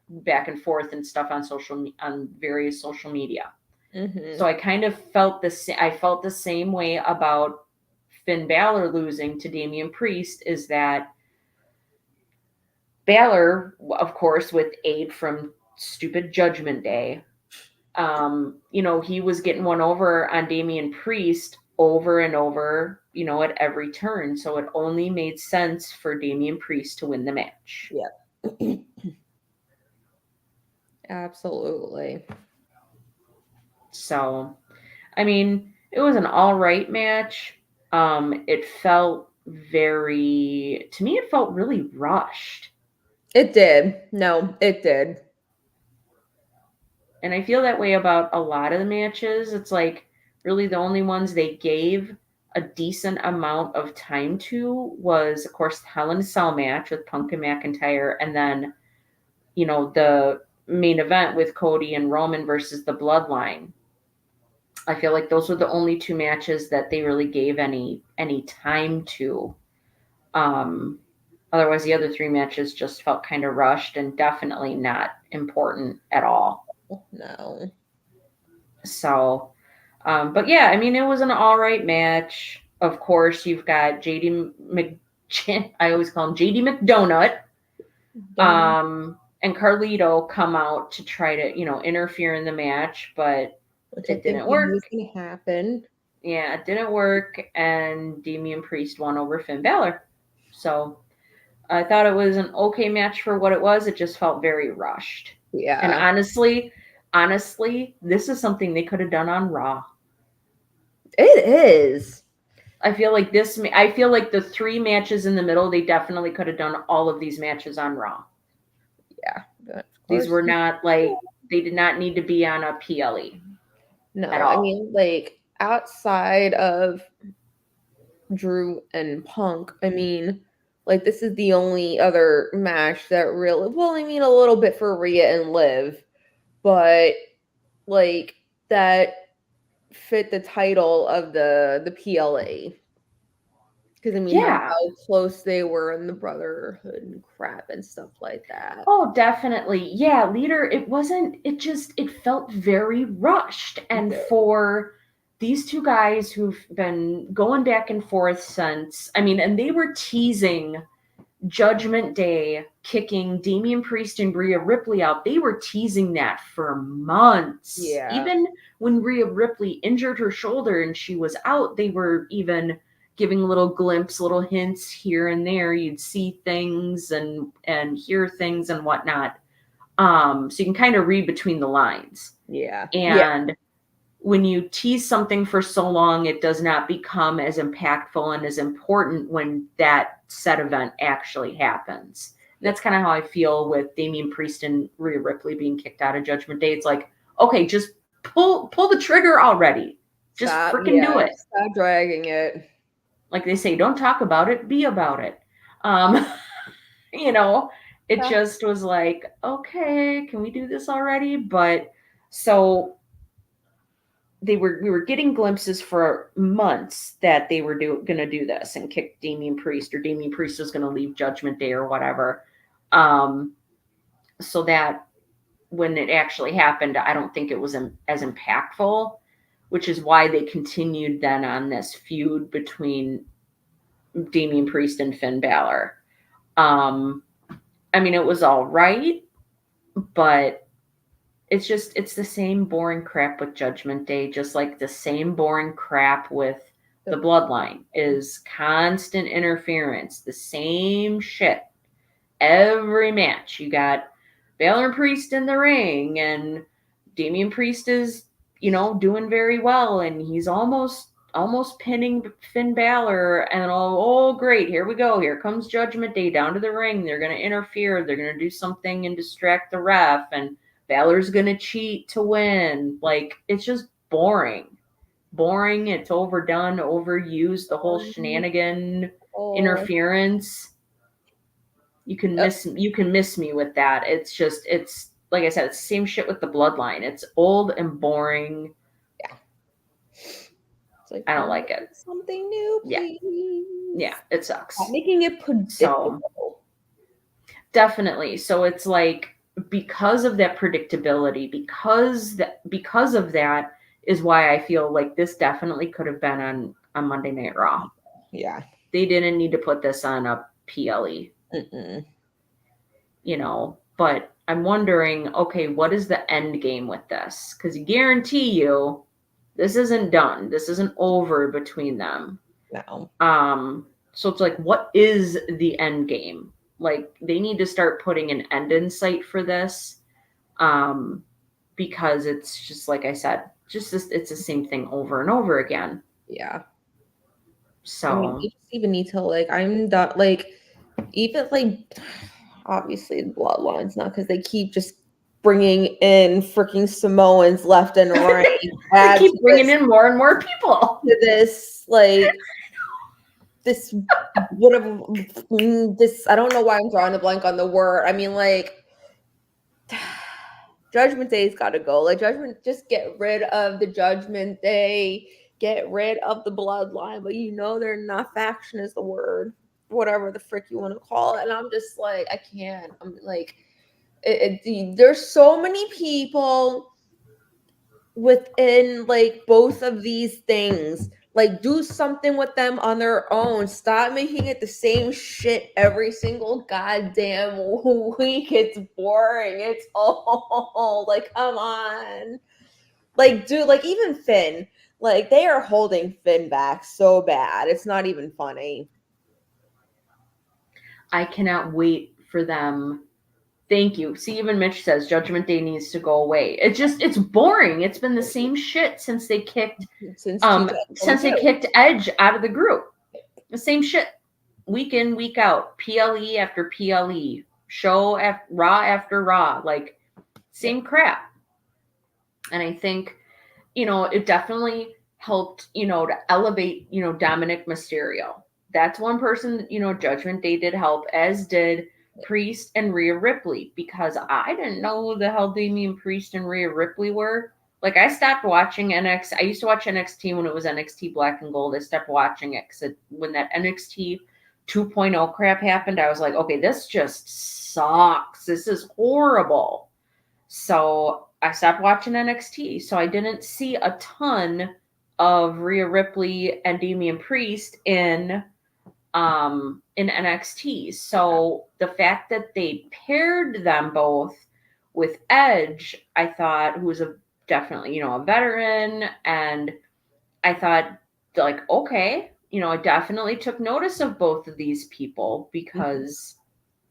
[SPEAKER 1] back and forth and stuff on various social media.
[SPEAKER 2] Mm-hmm.
[SPEAKER 1] So I kind of felt I felt the same way about Finn Balor losing to Damian Priest, is that Balor, of course, with aid from stupid Judgment Day, he was getting one over on Damian Priest over and over, at every turn. So it only made sense for Damian Priest to win the match.
[SPEAKER 2] Yeah. Absolutely.
[SPEAKER 1] So, I mean, it was an all right match. It felt to me, it felt really rushed.
[SPEAKER 2] It did. No, it did.
[SPEAKER 1] And I feel that way about a lot of the matches. It's like really the only ones they gave a decent amount of time to was, of course, the Hell in a Cell match with Punk and McIntyre, and then, the main event with Cody and Roman versus the Bloodline. I feel like those were the only two matches that they really gave any time to. Otherwise, the other three matches just felt kind of rushed and definitely not important at all.
[SPEAKER 2] No.
[SPEAKER 1] So, but yeah, I mean, it was an all right match. Of course, you've got JD I always call him JD McDonut,
[SPEAKER 2] Don't-
[SPEAKER 1] and Carlito come out to try to, interfere in the match, but
[SPEAKER 2] which I
[SPEAKER 1] it
[SPEAKER 2] think
[SPEAKER 1] didn't
[SPEAKER 2] we knew
[SPEAKER 1] work.
[SPEAKER 2] was going to happen.
[SPEAKER 1] Yeah, it didn't work, and Damian Priest won over Finn Balor. So I thought it was an okay match for what it was. It just felt very rushed.
[SPEAKER 2] Yeah.
[SPEAKER 1] And honestly, this is something they could have done on Raw.
[SPEAKER 2] It is.
[SPEAKER 1] I feel like the 3 matches in the middle, they definitely could have done all of these matches on Raw.
[SPEAKER 2] Yeah. But
[SPEAKER 1] These were not they did not need to be on a PLE.
[SPEAKER 2] No,
[SPEAKER 1] at all.
[SPEAKER 2] I mean, like, outside of Drew and Punk, I mean, like, this is the only other match that really, well, I mean, a little bit for Rhea and Liv, but like that fit the title of the PLA. Because I mean,
[SPEAKER 1] Yeah.
[SPEAKER 2] how close they were in the brotherhood and crap and stuff like that.
[SPEAKER 1] Oh, definitely. Yeah, leader, it felt very rushed. And
[SPEAKER 2] Yeah.
[SPEAKER 1] for these 2 guys who've been going back and forth since, and they were teasing Judgment Day kicking Damian Priest and Rhea Ripley out. They were teasing that for months.
[SPEAKER 2] Yeah.
[SPEAKER 1] Even when Rhea Ripley injured her shoulder and she was out, they were even giving little hints here and there. You'd see things and hear things and whatnot. So you can kind of read between the lines.
[SPEAKER 2] Yeah.
[SPEAKER 1] And when you tease something for so long, it does not become as impactful and as important when that said event actually happens. And that's kind of how I feel with Damian Priest and Rhea Ripley being kicked out of Judgment Day. It's like, okay, just pull the trigger already. Just freaking do it.
[SPEAKER 2] Stop dragging it.
[SPEAKER 1] Like they say, don't talk about it, be about it. It just was like, okay, can we do this already? But so we were getting glimpses for months that they were going to do this and kick Damian Priest, or Damian Priest was going to leave Judgment Day or whatever. So that when it actually happened, I don't think it was as impactful, which is why they continued then on this feud between Damian Priest and Finn Balor. It was all right, but it's the same boring crap with Judgment Day, just like the same boring crap with the Bloodline is constant interference, the same shit. Every match, you got Balor and Priest in the ring, and Damian Priest is, doing very well, and he's almost pinning Finn Balor, and oh great, here we go. Here comes Judgment Day down to the ring. They're going to interfere. They're going to do something and distract the ref, and Balor's going to cheat to win. Like, it's just boring. It's overdone, overused, the whole shenanigan interference. You can miss me with that. It's like I said, it's the same shit with the Bloodline. It's old and boring.
[SPEAKER 2] Yeah. It's like,
[SPEAKER 1] I don't like it.
[SPEAKER 2] Something new, please.
[SPEAKER 1] Yeah, it sucks.
[SPEAKER 2] Not making it predictable.
[SPEAKER 1] So, definitely. So it's like, because of that predictability, because of that is why I feel like this definitely could have been on Monday Night Raw.
[SPEAKER 2] Yeah.
[SPEAKER 1] They didn't need to put this on a PLE. But I'm wondering, okay, what is the end game with this? Because I guarantee you, this isn't done. This isn't over between them.
[SPEAKER 2] No.
[SPEAKER 1] So it's like, what is the end game? Like, they need to start putting an end in sight for this, because it's just, like I said, it's the same thing over and over again.
[SPEAKER 2] Yeah.
[SPEAKER 1] So
[SPEAKER 2] you just even need to, like, I'm not, like, even, like, obviously the Bloodline's not, because they keep just bringing in freaking Samoans left and right.
[SPEAKER 1] They keep bringing in more and more people
[SPEAKER 2] to this, like, this whatever. This, I don't know why I'm drawing a blank on the word. I mean, like, Judgment Day's got to go. Like, just get rid of the Judgment Day. Get rid of the Bloodline. But they're not faction is the word. Whatever the frick you want to call it. And I'm just like, I can't. I'm like, there's so many people within, like, both of these things. Like, do something with them on their own. Stop making it the same shit every single goddamn week. It's boring. It's old. Like, come on. Like, dude, like, even Finn, like, they are holding Finn back so bad. It's not even funny.
[SPEAKER 1] I cannot wait for them. Thank you. See, even Mitch says Judgment Day needs to go away. It's boring. It's been the same shit since they kicked
[SPEAKER 2] Since
[SPEAKER 1] since they
[SPEAKER 2] 2022.
[SPEAKER 1] kicked Edge out of the group. The same shit, week in, week out, PLE after PLE, show after after Raw, like same crap. And I think, it definitely helped, to elevate, Dominic Mysterio. That's one person, Judgment Day did help, as did Priest and Rhea Ripley, because I didn't know who the hell Damian Priest and Rhea Ripley were. Like, I stopped watching NXT. I used to watch NXT when it was NXT Black and Gold. I stopped watching it because when that NXT 2.0 crap happened, I was like, okay, this just sucks. This is horrible. So I stopped watching NXT. So I didn't see a ton of Rhea Ripley and Damian Priest in NXT. So the fact that they paired them both with Edge, I thought, who was definitely, a veteran, and I thought, like, okay, I definitely took notice of both of these people because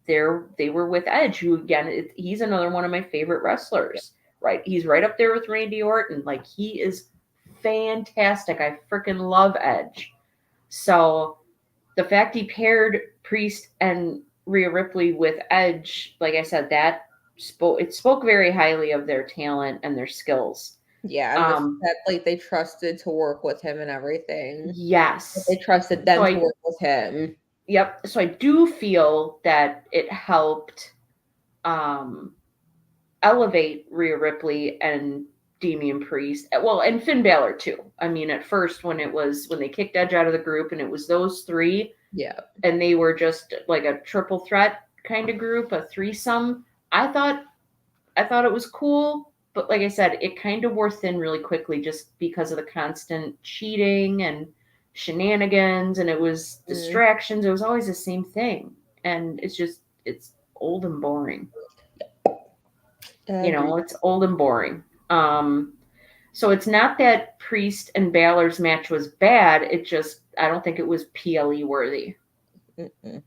[SPEAKER 1] they were with Edge, who again, he's another one of my favorite wrestlers. Right, he's right up there with Randy Orton. Like, he is fantastic. I freaking love Edge. So the fact he paired Priest and Rhea Ripley with Edge, like I said, that spoke very highly of their talent and their skills.
[SPEAKER 2] Yeah, that like they trusted to work with him and everything.
[SPEAKER 1] Yes.
[SPEAKER 2] They trusted them to work with him.
[SPEAKER 1] Yep. So I do feel that it helped elevate Rhea Ripley and Damian Priest. Well, and Finn Balor too. I mean, at first when they kicked Edge out of the group and it was those three,
[SPEAKER 2] yeah,
[SPEAKER 1] and they were just like a triple threat kind of group, a threesome, I thought it was cool, but like I said, it kind of wore thin really quickly just because of the constant cheating and shenanigans, and it was distractions. It was always the same thing, and it's old and boring. It's old and boring. So it's not that Priest and Balor's match was bad. I don't think it was PLE worthy.
[SPEAKER 2] Mm-mm.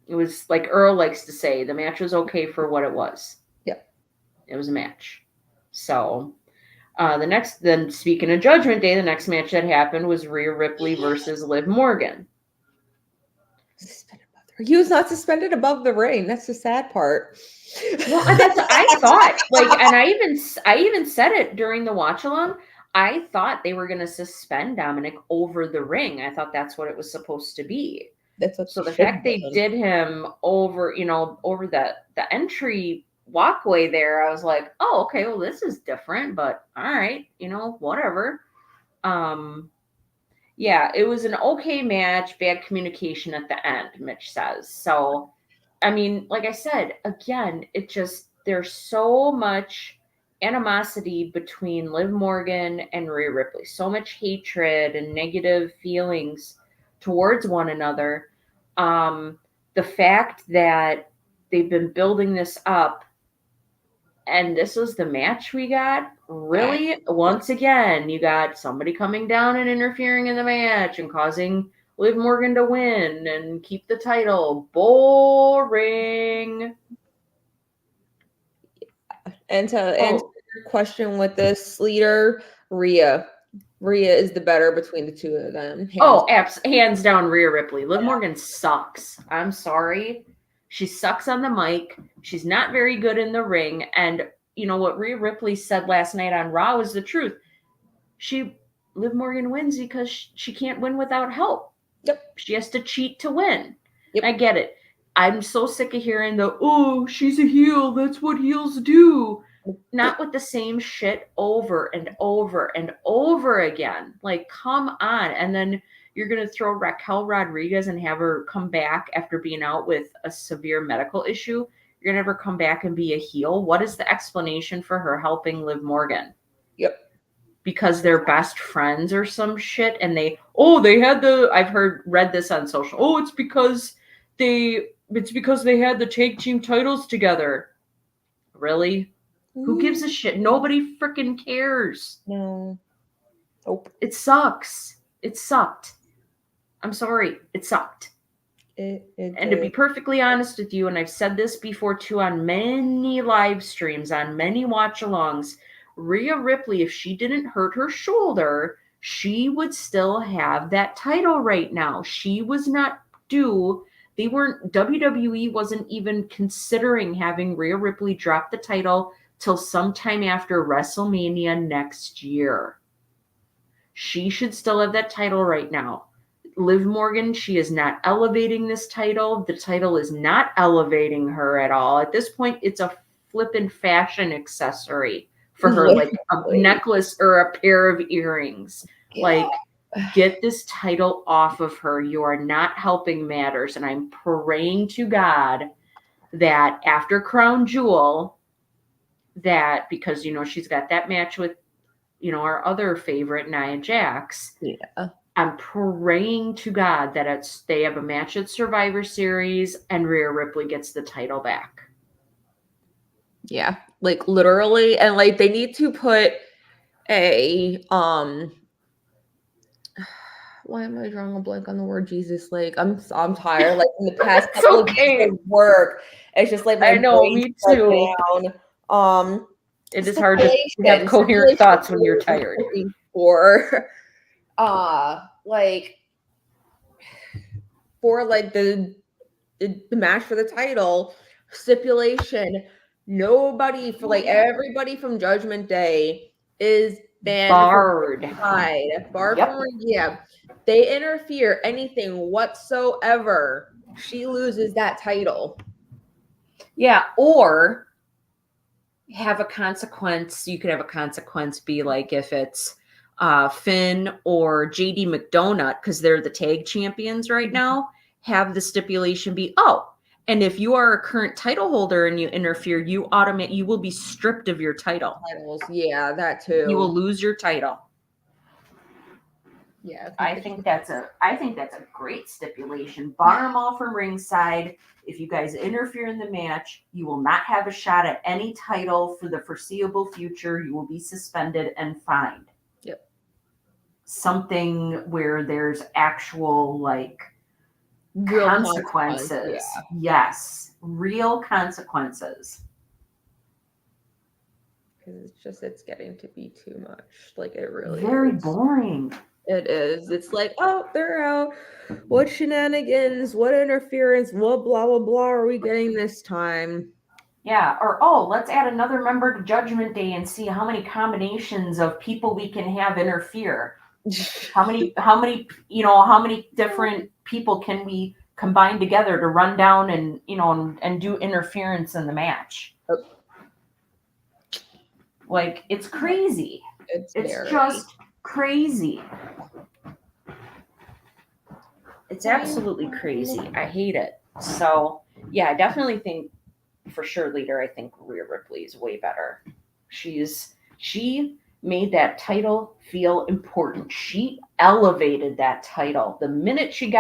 [SPEAKER 1] It was, like Earl likes to say, the match was okay for what it was.
[SPEAKER 2] Yep.
[SPEAKER 1] It was a match. So then speaking of Judgment Day, the next match that happened was Rhea Ripley versus Liv Morgan.
[SPEAKER 2] He was not suspended above the ring. That's the sad part.
[SPEAKER 1] Well, that's what I thought. Like, and I even said it during the watch along. I thought they were going to suspend Dominic over the ring. I thought that's what it was supposed to be.
[SPEAKER 2] That's what.
[SPEAKER 1] So the fact they did him over, over the entry walkway there, I was like, oh, okay, well, this is different, but all right, whatever. Yeah, it was an okay match, bad communication at the end, Mitch says. So, I mean, like I said, again, there's so much animosity between Liv Morgan and Rhea Ripley, so much hatred and negative feelings towards one another. The fact that they've been building this up, and this was the match we got. Really, once again, you got somebody coming down and interfering in the match and causing Liv Morgan to win and keep the title. Boring.
[SPEAKER 2] And to answer your question with this leader, Rhea is the better between the two of them.
[SPEAKER 1] Hands down, Rhea Ripley. Liv Morgan sucks. I'm sorry. She sucks on the mic. She's not very good in the ring. And you know what Rhea Ripley said last night on Raw was the truth. Liv Morgan wins because she can't win without help.
[SPEAKER 2] Yep.
[SPEAKER 1] She has to cheat to win.
[SPEAKER 2] Yep.
[SPEAKER 1] I get it. I'm so sick of hearing she's a heel. That's what heels do. Not with the same shit over and over and over again. Like, come on. And then you're going to throw Raquel Rodriguez and have her come back after being out with a severe medical issue. You're going to have her come back and be a heel. What is the explanation for her helping Liv Morgan?
[SPEAKER 2] Yep.
[SPEAKER 1] because they're best friends or some shit, and I've read this on social. Oh, it's because they had the tag team titles together. Really? Who gives a shit? Nobody freaking cares.
[SPEAKER 2] No. Nope.
[SPEAKER 1] It sucks. It sucked. I'm sorry. It sucked. And to be perfectly honest with you, and I've said this before too on many live streams, on many watch-alongs, Rhea Ripley, if she didn't hurt her shoulder, she would still have that title right now. She was not due. WWE wasn't even considering having Rhea Ripley drop the title till sometime after WrestleMania next year. She should still have that title right now. Liv Morgan, she is not elevating this title. The title is not elevating her at all. At this point, it's a flippin' fashion accessory for her, like a necklace or a pair of earrings. Yeah. Like, get this title off of her. You are not helping matters. And I'm praying to God that after Crown Jewel, that because, she's got that match with, our other favorite, Nia Jax.
[SPEAKER 2] Yeah.
[SPEAKER 1] I'm praying to God that they have a match at Survivor Series and Rhea Ripley gets the title back.
[SPEAKER 2] Yeah, like literally, and like they need to put a why am I drawing a blank on the word Jesus? Like I'm tired. Like in the past couple of days of work, it's just like my
[SPEAKER 1] me too.
[SPEAKER 2] Down.
[SPEAKER 1] It is hard to have coherent thoughts when you're tired.
[SPEAKER 2] For the match for the title stipulation, nobody for everybody from Judgment Day is banned,
[SPEAKER 1] barred
[SPEAKER 2] yep. From they interfere anything whatsoever, she loses that title.
[SPEAKER 1] Yeah, or have a consequence. You could have a consequence be like if it's Finn or JD McDonagh, because they're the tag champions right now, have the stipulation be, and if you are a current title holder and you interfere, you will be stripped of your title.
[SPEAKER 2] Titles, yeah, that too.
[SPEAKER 1] You will lose your title.
[SPEAKER 2] Yeah,
[SPEAKER 1] I think that's a great stipulation. Bar them all from ringside. If you guys interfere in the match, you will not have a shot at any title for the foreseeable future. You will be suspended and fined.
[SPEAKER 2] Yep.
[SPEAKER 1] Something where there's actual real consequences. Yeah. Yes, real consequences.
[SPEAKER 2] Because it's getting to be too much. Like it really
[SPEAKER 1] very is. Boring.
[SPEAKER 2] It is. It's like, they're out. What shenanigans? What interference? What blah blah blah are we getting this time?
[SPEAKER 1] Yeah, or let's add another member to Judgment Day and see how many combinations of people we can have interfere. How many different people can we combine together to run down and and do interference in the match? Like, it's crazy. It's just crazy. It's absolutely crazy. I hate it. So yeah, I definitely think for sure, leader, I think Rhea Ripley is way better. She made that title feel important. She elevated that title. The minute she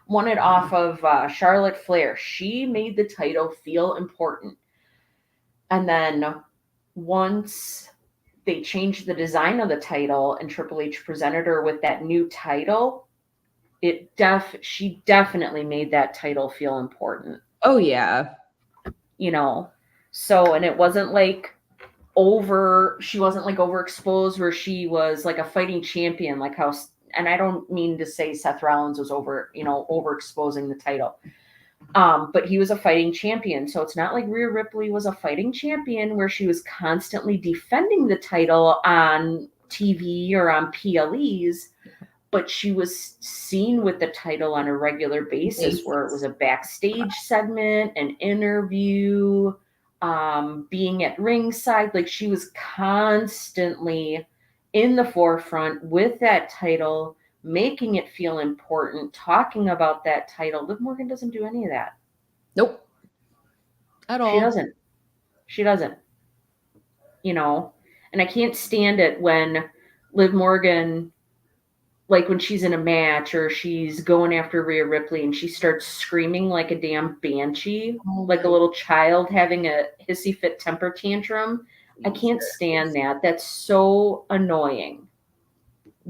[SPEAKER 1] won it off of Charlotte Flair, she made the title feel important. And then once they changed the design of the title and Triple H presented her with that new title, she definitely made that title feel important.
[SPEAKER 2] Oh yeah.
[SPEAKER 1] So, and it wasn't she wasn't overexposed where she was like a fighting champion, like how, and I don't mean to say Seth Rollins was overexposing the title. But he was a fighting champion. So it's not like Rhea Ripley was a fighting champion where she was constantly defending the title on TV or on PLEs, but she was seen with the title on a regular basis where it was a backstage segment, an interview, being at ringside. Like, she was constantly in the forefront with that title, making it feel important, talking about that title. Liv Morgan doesn't do any of that.
[SPEAKER 2] Nope. At all.
[SPEAKER 1] She doesn't. And I can't stand it when Liv Morgan, like when she's in a match or she's going after Rhea Ripley and she starts screaming like a damn banshee, like a little child having a hissy fit temper tantrum. I can't stand that. That's so annoying.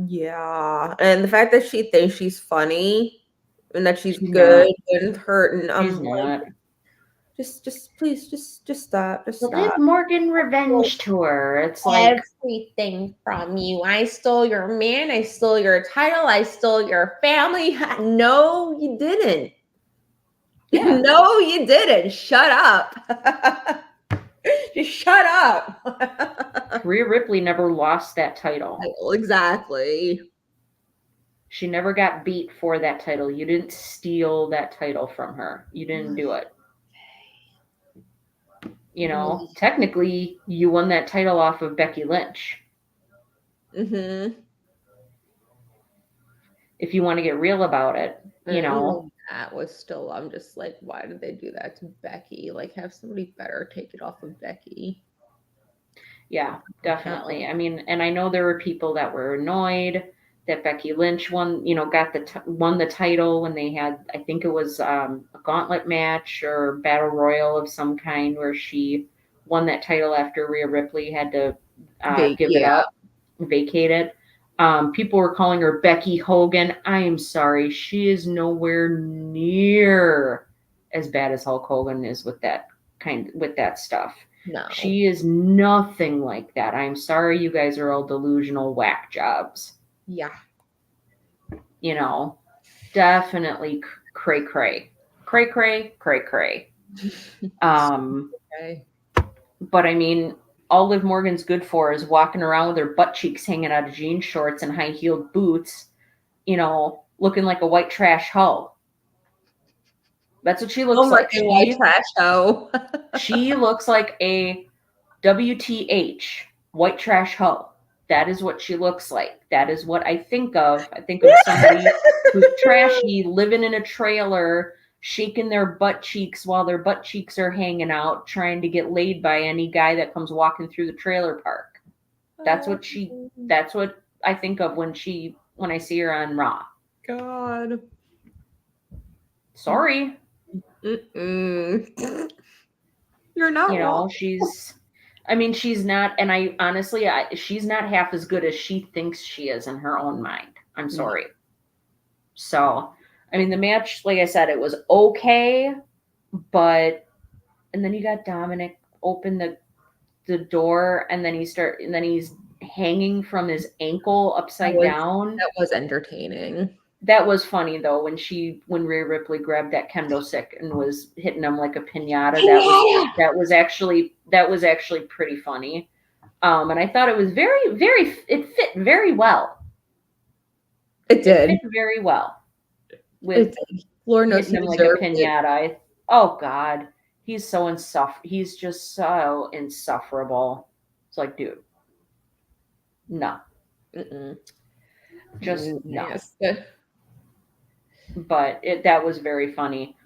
[SPEAKER 2] Yeah, and the fact that she thinks she's funny and that she's
[SPEAKER 1] She's
[SPEAKER 2] good
[SPEAKER 1] not.
[SPEAKER 2] and hurting,
[SPEAKER 1] She's
[SPEAKER 2] I'm like,
[SPEAKER 1] not.
[SPEAKER 2] just please, just stop, just
[SPEAKER 1] The Liv
[SPEAKER 2] stop.
[SPEAKER 1] Morgan revenge tour. It's like,
[SPEAKER 2] Everything from you. I stole your man. I stole your title. I stole your family. No, you didn't.
[SPEAKER 1] yeah.
[SPEAKER 2] No, you didn't. Shut up. Just shut up.
[SPEAKER 1] Rhea Ripley never lost that title.
[SPEAKER 2] Exactly.
[SPEAKER 1] She never got beat for that title. You didn't steal that title from her. You didn't do it. You know, technically, you won that title off of Becky Lynch.
[SPEAKER 2] Mm-hmm.
[SPEAKER 1] If you want to get real about it, you know.
[SPEAKER 2] That was still, I'm just like, why did they do that to Becky? Like, have somebody better take it off of Becky.
[SPEAKER 1] Yeah, definitely. I mean, and I know there were people that were annoyed that Becky Lynch won, you know, won the title when they had, I think it was a gauntlet match or battle royal of some kind where she won that title after Rhea Ripley had to give it up, vacate it. People were calling her Becky Hogan. I am sorry, she is nowhere near as bad as Hulk Hogan is with that stuff.
[SPEAKER 2] No.
[SPEAKER 1] She is nothing like that. I'm sorry, you guys are all delusional whack jobs.
[SPEAKER 2] Yeah.
[SPEAKER 1] You know, definitely cray cray. Cray cray, cray cray.
[SPEAKER 2] Okay.
[SPEAKER 1] But I mean, all Liv Morgan's good for is walking around with her butt cheeks hanging out of jean shorts and high heeled boots, you know, looking like a white trash hoe. That's what she looks like.
[SPEAKER 2] White trash hoe.
[SPEAKER 1] She looks like a WTH, white trash hoe. That is what she looks like. That is what I think of. I think of somebody who's trashy, living in a trailer, shaking their butt cheeks while their butt cheeks are hanging out, trying to get laid by any guy that comes walking through the trailer park. That's what I think of when I see her on Raw.
[SPEAKER 2] God.
[SPEAKER 1] Sorry.
[SPEAKER 2] Mm-mm. You're not
[SPEAKER 1] wrong. She's not, and I honestly, she's not half as good as she thinks she is in her own mind. I'm sorry. So, I mean, the match, like I said, it was okay, and then you got Dominic open the door, and then he's hanging from his ankle upside down.
[SPEAKER 2] That was entertaining.
[SPEAKER 1] That was funny though when Rhea Ripley grabbed that kendo stick and was hitting him like a piñata. That was actually pretty funny. And I thought it was it fit very well.
[SPEAKER 2] It did.
[SPEAKER 1] It fit very well. With
[SPEAKER 2] Lord knows
[SPEAKER 1] hitting him like a piñata. Oh God, he's so he's just so insufferable. It's like, dude, no.
[SPEAKER 2] Mm-mm.
[SPEAKER 1] Just no.
[SPEAKER 2] Yes.
[SPEAKER 1] But that was very funny.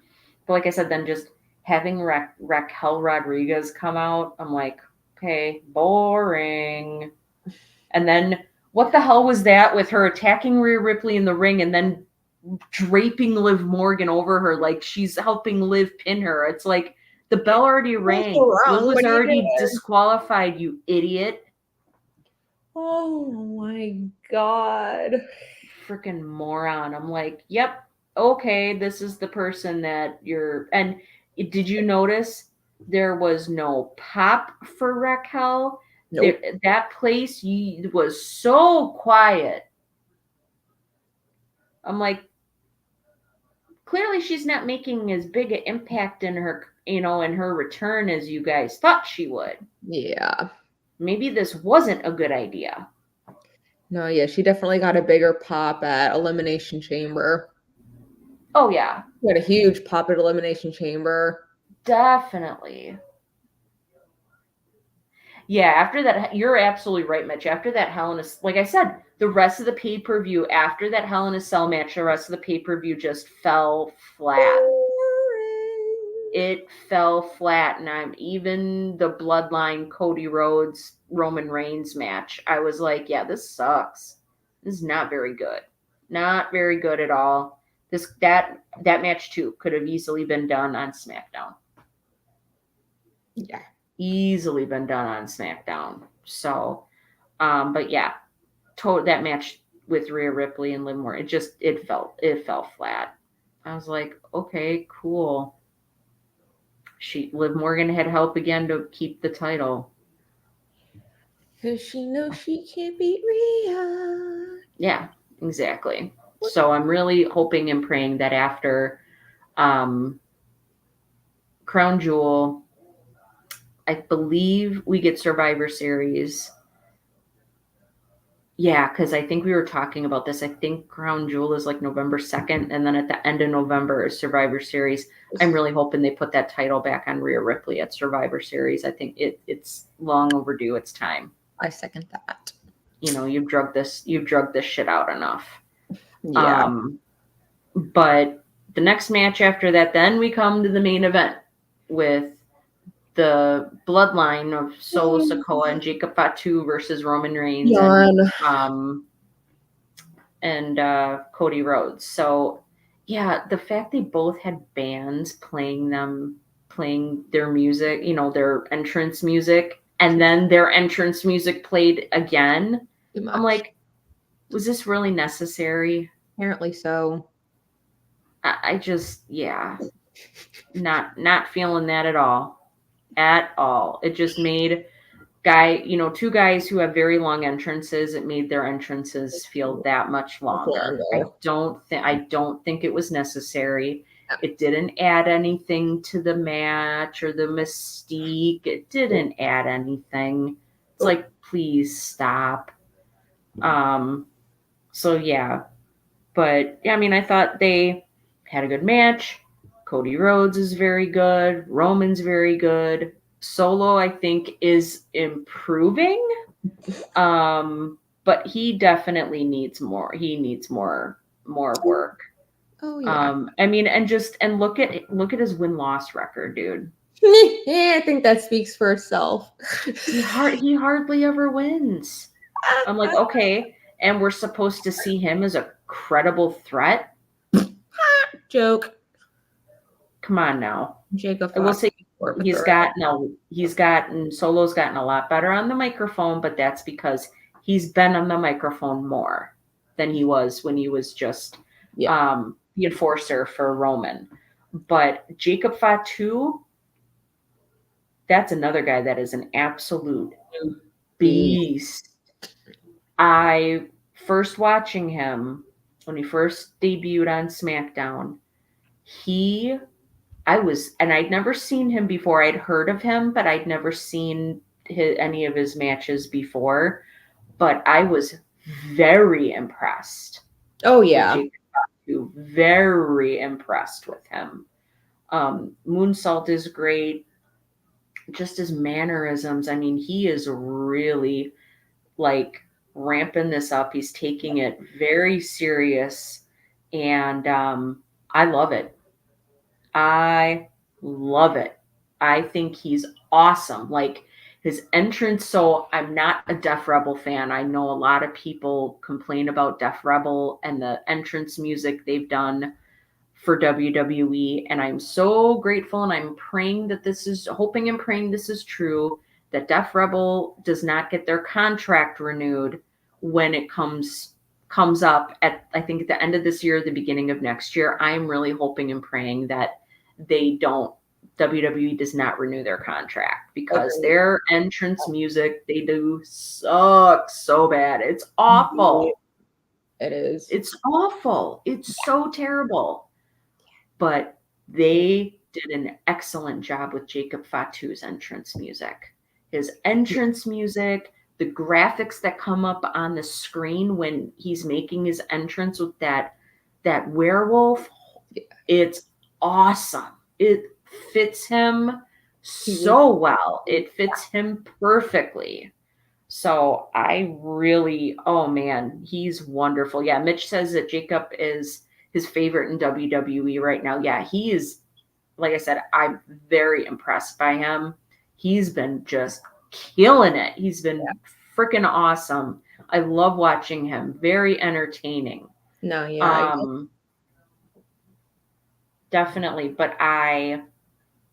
[SPEAKER 1] But like I said, then just having Raquel Rodriguez come out, I'm like, okay, boring. And then what the hell was that with her attacking Rhea Ripley in the ring and then draping Liv Morgan over her like she's helping Liv pin her? It's like the bell already rang. Liv was already disqualified, you idiot.
[SPEAKER 2] Oh my God.
[SPEAKER 1] Freaking moron. I'm like, yep. Okay, this is the person that you're. And did you notice there was no pop for Raquel?
[SPEAKER 2] Nope.
[SPEAKER 1] That place was so quiet. I'm like, clearly she's not making as big an impact in her, in her return as you guys thought she would.
[SPEAKER 2] Yeah.
[SPEAKER 1] Maybe this wasn't a good idea.
[SPEAKER 2] No, yeah, she definitely got a bigger pop at Elimination Chamber.
[SPEAKER 1] Oh, yeah.
[SPEAKER 2] She had a huge pop at Elimination Chamber.
[SPEAKER 1] Definitely. Yeah, after that, you're absolutely right, Mitch. After that Hell in a, like I said, the rest of the pay-per-view, after that Hell in a Cell match, the rest of the pay-per-view just fell flat. it fell flat. And I'm even the Bloodline Cody Rhodes Roman Reigns match. I was like, yeah, this sucks. This is not very good. Not very good at all. That match too could have easily been done on SmackDown.
[SPEAKER 2] Yeah.
[SPEAKER 1] Easily been done on SmackDown. So, but yeah, that match with Rhea Ripley and Liv Morgan, it fell flat. I was like, okay, cool. Liv Morgan had help again to keep the title.
[SPEAKER 2] Because she knows she can't beat Rhea.
[SPEAKER 1] Yeah, exactly. So I'm really hoping and praying that after Crown Jewel, I believe we get Survivor Series. Yeah, because I think we were talking about this. I think Crown Jewel is like November 2nd, and then at the end of November is Survivor Series. I'm really hoping they put that title back on Rhea Ripley at Survivor Series. I think it's long overdue. It's time.
[SPEAKER 2] I second that.
[SPEAKER 1] You know, you've drugged this shit out enough.
[SPEAKER 2] Yeah.
[SPEAKER 1] But the next match after that, then we come to the main event with the bloodline of Solo Sikoa and Jacob Fatu versus Roman Reigns and Cody Rhodes. So yeah, the fact they both had bands playing their music, you know, their entrance music, and then their entrance music played again. I'm like, was this really necessary?
[SPEAKER 2] Apparently so.
[SPEAKER 1] I just, yeah, not feeling that at all. At all. It just made two guys who have very long entrances, it made their entrances feel that much longer. I don't think it was necessary. It didn't add anything to the match or the mystique. It didn't add anything. It's like, please stop. So yeah. But yeah, I mean, I thought they had a good match. Cody Rhodes is very good. Roman's very good. Solo, I think, is improving. But he definitely needs more. He needs more work.
[SPEAKER 2] Oh yeah.
[SPEAKER 1] I mean, and look at his win-loss record, dude.
[SPEAKER 2] Yeah, I think that speaks for itself.
[SPEAKER 1] He hardly ever wins. I'm like, okay, and we're supposed to see him as a credible threat.
[SPEAKER 2] Joke.
[SPEAKER 1] Come on now.
[SPEAKER 2] Jacob.
[SPEAKER 1] I will say Solo's gotten a lot better on the microphone, but that's because he's been on the microphone more than he was when he was just the enforcer for Roman. But Jacob Fatu, that's another guy that is an absolute beast. I first watching him when he first debuted on SmackDown, I'd never seen him before. I'd heard of him, but I'd never seen any of his matches before. But I was very impressed.
[SPEAKER 2] Oh yeah,
[SPEAKER 1] very impressed with him. Moonsault is great. Just his mannerisms. I mean, he is really like ramping this up. He's taking it very serious, and I love it. I love it. I think he's awesome. Like his entrance. So I'm not a Def Rebel fan. I know a lot of people complain about Def Rebel and the entrance music they've done for WWE. And I'm so grateful, and I'm praying that hoping and praying this is true, that Def Rebel does not get their contract renewed when it comes up at, I think, at the end of this year, the beginning of next year. I'm really hoping and praying that WWE does not renew their contract, because their entrance music they do sucks so bad. It's awful.
[SPEAKER 2] It is.
[SPEAKER 1] It's awful. It's so terrible. But they did an excellent job with Jacob Fatu's entrance music. His entrance music, the graphics that come up on the screen when he's making his entrance with that werewolf, it's awesome. It fits him so well. It fits him perfectly. So I really, oh man, he's wonderful. Yeah, Mitch says that Jacob is his favorite in WWE right now. Yeah, he is like I said, I'm very impressed by him. He's been just killing it. He's been freaking awesome. I love watching him. Very entertaining.
[SPEAKER 2] No, yeah.
[SPEAKER 1] Definitely. But I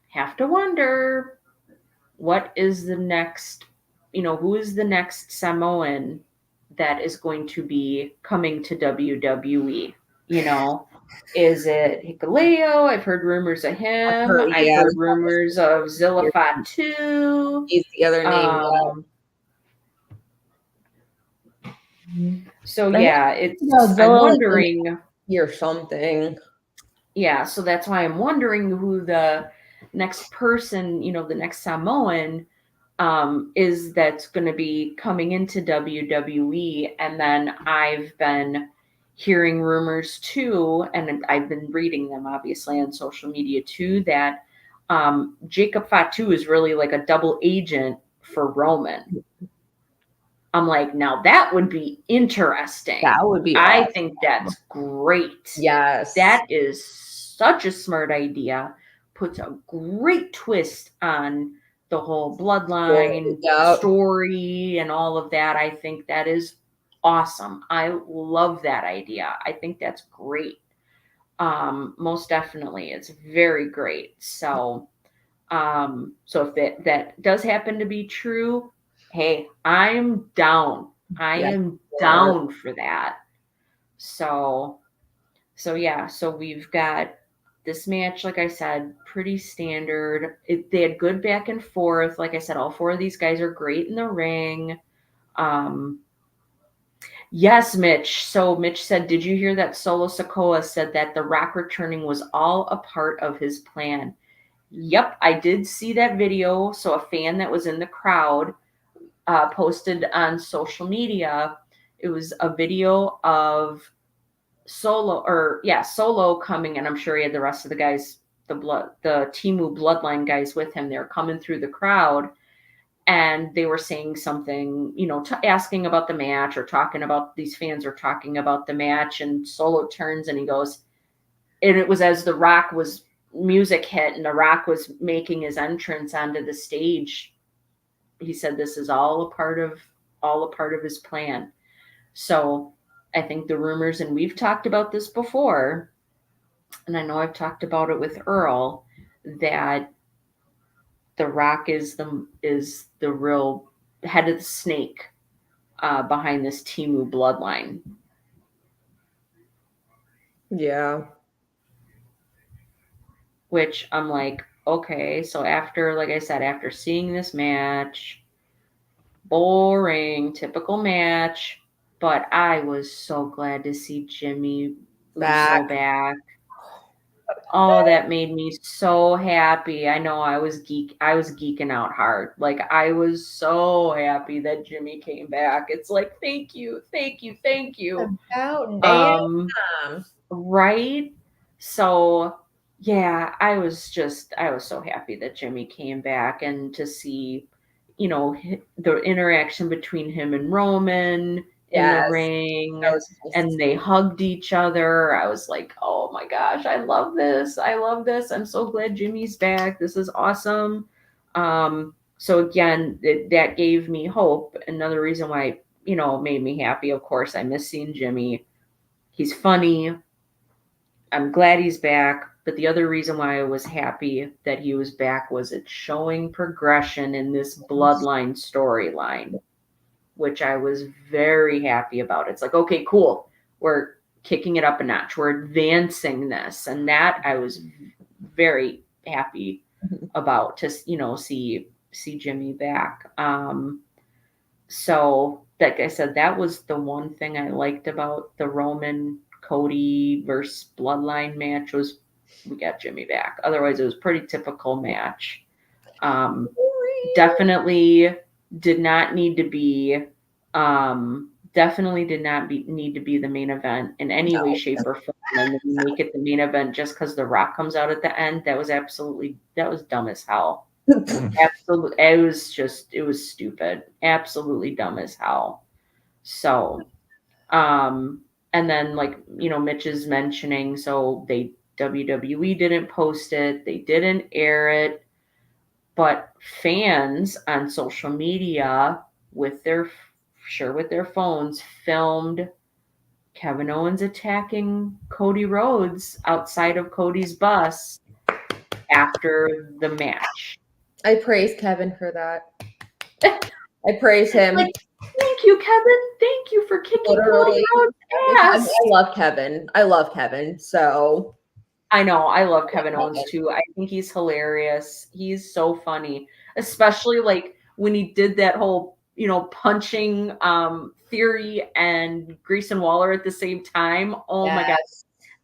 [SPEAKER 1] have to wonder, what is the next, who is the next Samoan that is going to be coming to WWE? Is it Hikuleo? I've heard rumors of him. I've
[SPEAKER 2] Yeah,
[SPEAKER 1] heard rumors of Zilla Fatu.
[SPEAKER 2] he's the other name.
[SPEAKER 1] So
[SPEAKER 2] I
[SPEAKER 1] yeah, I'm wondering.
[SPEAKER 2] Or something.
[SPEAKER 1] Yeah, so that's why I'm wondering who the next person, the next Samoan is that's going to be coming into WWE. And then I've been hearing rumors too, and I've been reading them obviously on social media too, that Jacob Fatu is really like a double agent for Roman. I'm like, now that would be interesting.
[SPEAKER 2] That would be
[SPEAKER 1] I
[SPEAKER 2] awesome.
[SPEAKER 1] think that's great.
[SPEAKER 2] Yes.
[SPEAKER 1] That is such a smart idea. Puts a great twist on the whole bloodline story and all of that. I think that is awesome. I love that idea. I think that's great. Most definitely. It's very great. So so if that does happen to be true, hey, I'm down. I am down for that. So yeah, so we've got this match, like I said, pretty standard. They had good back and forth. Like I said, all four of these guys are great in the ring. Yes, Mitch. So Mitch said, did you hear that Solo Sikoa said that The Rock returning was all a part of his plan? Yep, I did see that video. So a fan that was in the crowd posted on social media. It was a video of Solo coming, and I'm sure he had the rest of the guys, the Temu bloodline guys with him. They're coming through the crowd, and they were saying something, asking about the match or talking about, these fans are talking about the match, and Solo turns and he goes, and it was as the Rock was music hit and the Rock was making his entrance onto the stage. He said this is all a part of his plan. So I think the rumors, and we've talked about this before, and I know I've talked about it with Earl, that The Rock is the real head of the snake behind this Temu bloodline.
[SPEAKER 2] Yeah.
[SPEAKER 1] Which I'm like, okay, so after, like I said, after seeing this match, boring, typical match, but I was so glad to see Jimmy Uso back. Oh, that made me so happy. I know I was geeking out hard. Like, I was so happy that Jimmy came back. It's like, thank you.
[SPEAKER 2] About damn.
[SPEAKER 1] Right? So yeah, I was so happy that Jimmy came back, and to see, the interaction between him and Roman in the ring, and they hugged each other. I was like, oh my gosh, I love this. I'm so glad Jimmy's back. This is awesome. So again, that gave me hope. Another reason why, it made me happy. Of course, I miss seeing Jimmy. He's funny. I'm glad he's back. But the other reason why I was happy that he was back was it's showing progression in this bloodline storyline, which I was very happy about. It's like, okay, cool. We're kicking it up a notch. We're advancing this. And that I was very happy about, to, see Jimmy back. So like I said, that was the one thing I liked about the Roman Cody versus Bloodline match, was we got Jimmy back. Otherwise, it was pretty typical match. Definitely did not need to be. Need to be the main event in any way, shape, or form, and then make it the main event just because The Rock comes out at the end. That was dumb as hell. Absolutely, it was stupid. Absolutely dumb as hell. So, and then, like, Mitch is mentioning, so they WWE didn't post it, they didn't air it, but fans on social media with their phones filmed Kevin Owens attacking Cody Rhodes outside of Cody's bus after the match.
[SPEAKER 2] I praise Kevin for that. I praise him.
[SPEAKER 1] Like, thank you, Kevin. Thank you for kicking
[SPEAKER 2] Literally.
[SPEAKER 1] Cody Rhodes' ass.
[SPEAKER 2] I love Kevin. I love Kevin. So
[SPEAKER 1] I know. I love Kevin Owens too. I think he's hilarious. He's so funny, especially like when he did that whole, punching Theory and Grayson Waller at the same time. Oh my God.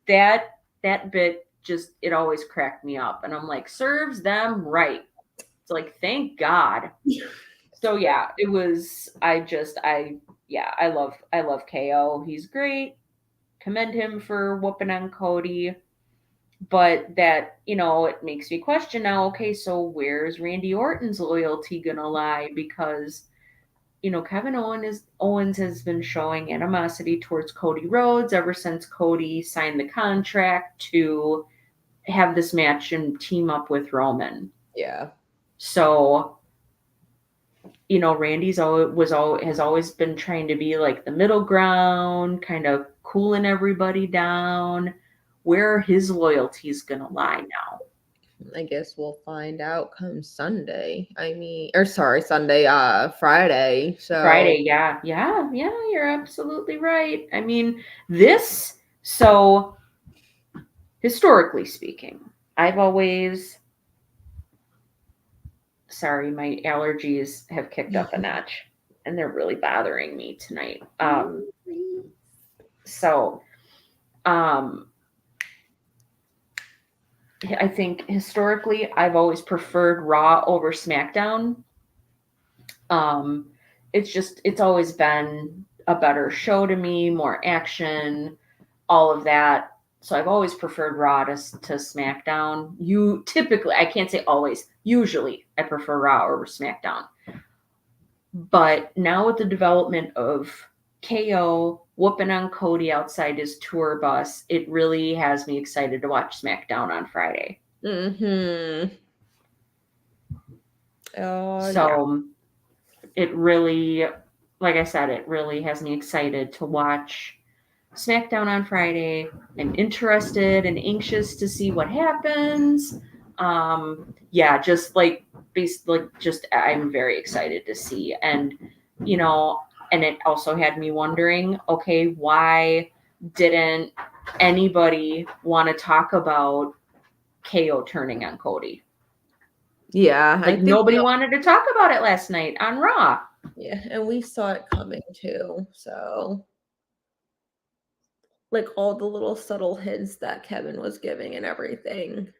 [SPEAKER 1] That bit just, it always cracked me up. And I'm like, serves them right. It's like, thank God. So yeah, it was, I love KO. He's great. Commend him for whooping on Cody. But that, it makes me question now, okay, so where's Randy Orton's loyalty gonna lie? Because, Kevin Owens has been showing animosity towards Cody Rhodes ever since Cody signed the contract to have this match and team up with Roman.
[SPEAKER 2] yeah.
[SPEAKER 1] So, Randy's has always been trying to be like the middle ground, kind of cooling everybody down. Where his loyalty is gonna lie now?
[SPEAKER 2] I guess we'll find out come Sunday. Sunday, Friday. So
[SPEAKER 1] Friday, yeah, you're absolutely right. I mean, historically speaking, I've always, sorry, my allergies have kicked up a notch and they're really bothering me tonight. I think historically I've always preferred Raw over SmackDown. It's always been a better show to me, more action, all of that. So I've always preferred Raw to SmackDown. I can't say always, usually I prefer Raw over SmackDown. But now with the development of KO whooping on Cody outside his tour bus, it really has me excited to watch SmackDown on Friday.
[SPEAKER 2] Mm-hmm.
[SPEAKER 1] So it really, like I said, it really has me excited to watch SmackDown on Friday. I'm interested and anxious to see what happens. I'm very excited to see. And, and it also had me wondering, okay, why didn't anybody want to talk about KO turning on Cody?
[SPEAKER 2] Yeah.
[SPEAKER 1] Like nobody wanted to talk about it last night on Raw.
[SPEAKER 2] Yeah, and we saw it coming too. So like all the little subtle hints that Kevin was giving and everything.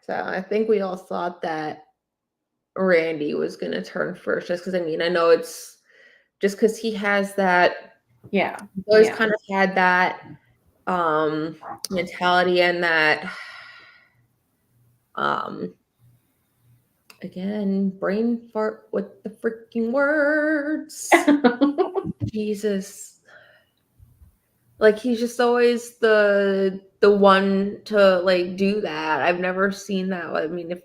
[SPEAKER 2] So I think we all thought that Randy was going to turn first, just because I know it's just because he has that.
[SPEAKER 1] Yeah,
[SPEAKER 2] he always kind of had that mentality and that again, brain fart with the freaking words. Jesus. Like he's just always the one to like do that. I've never seen that. I mean, if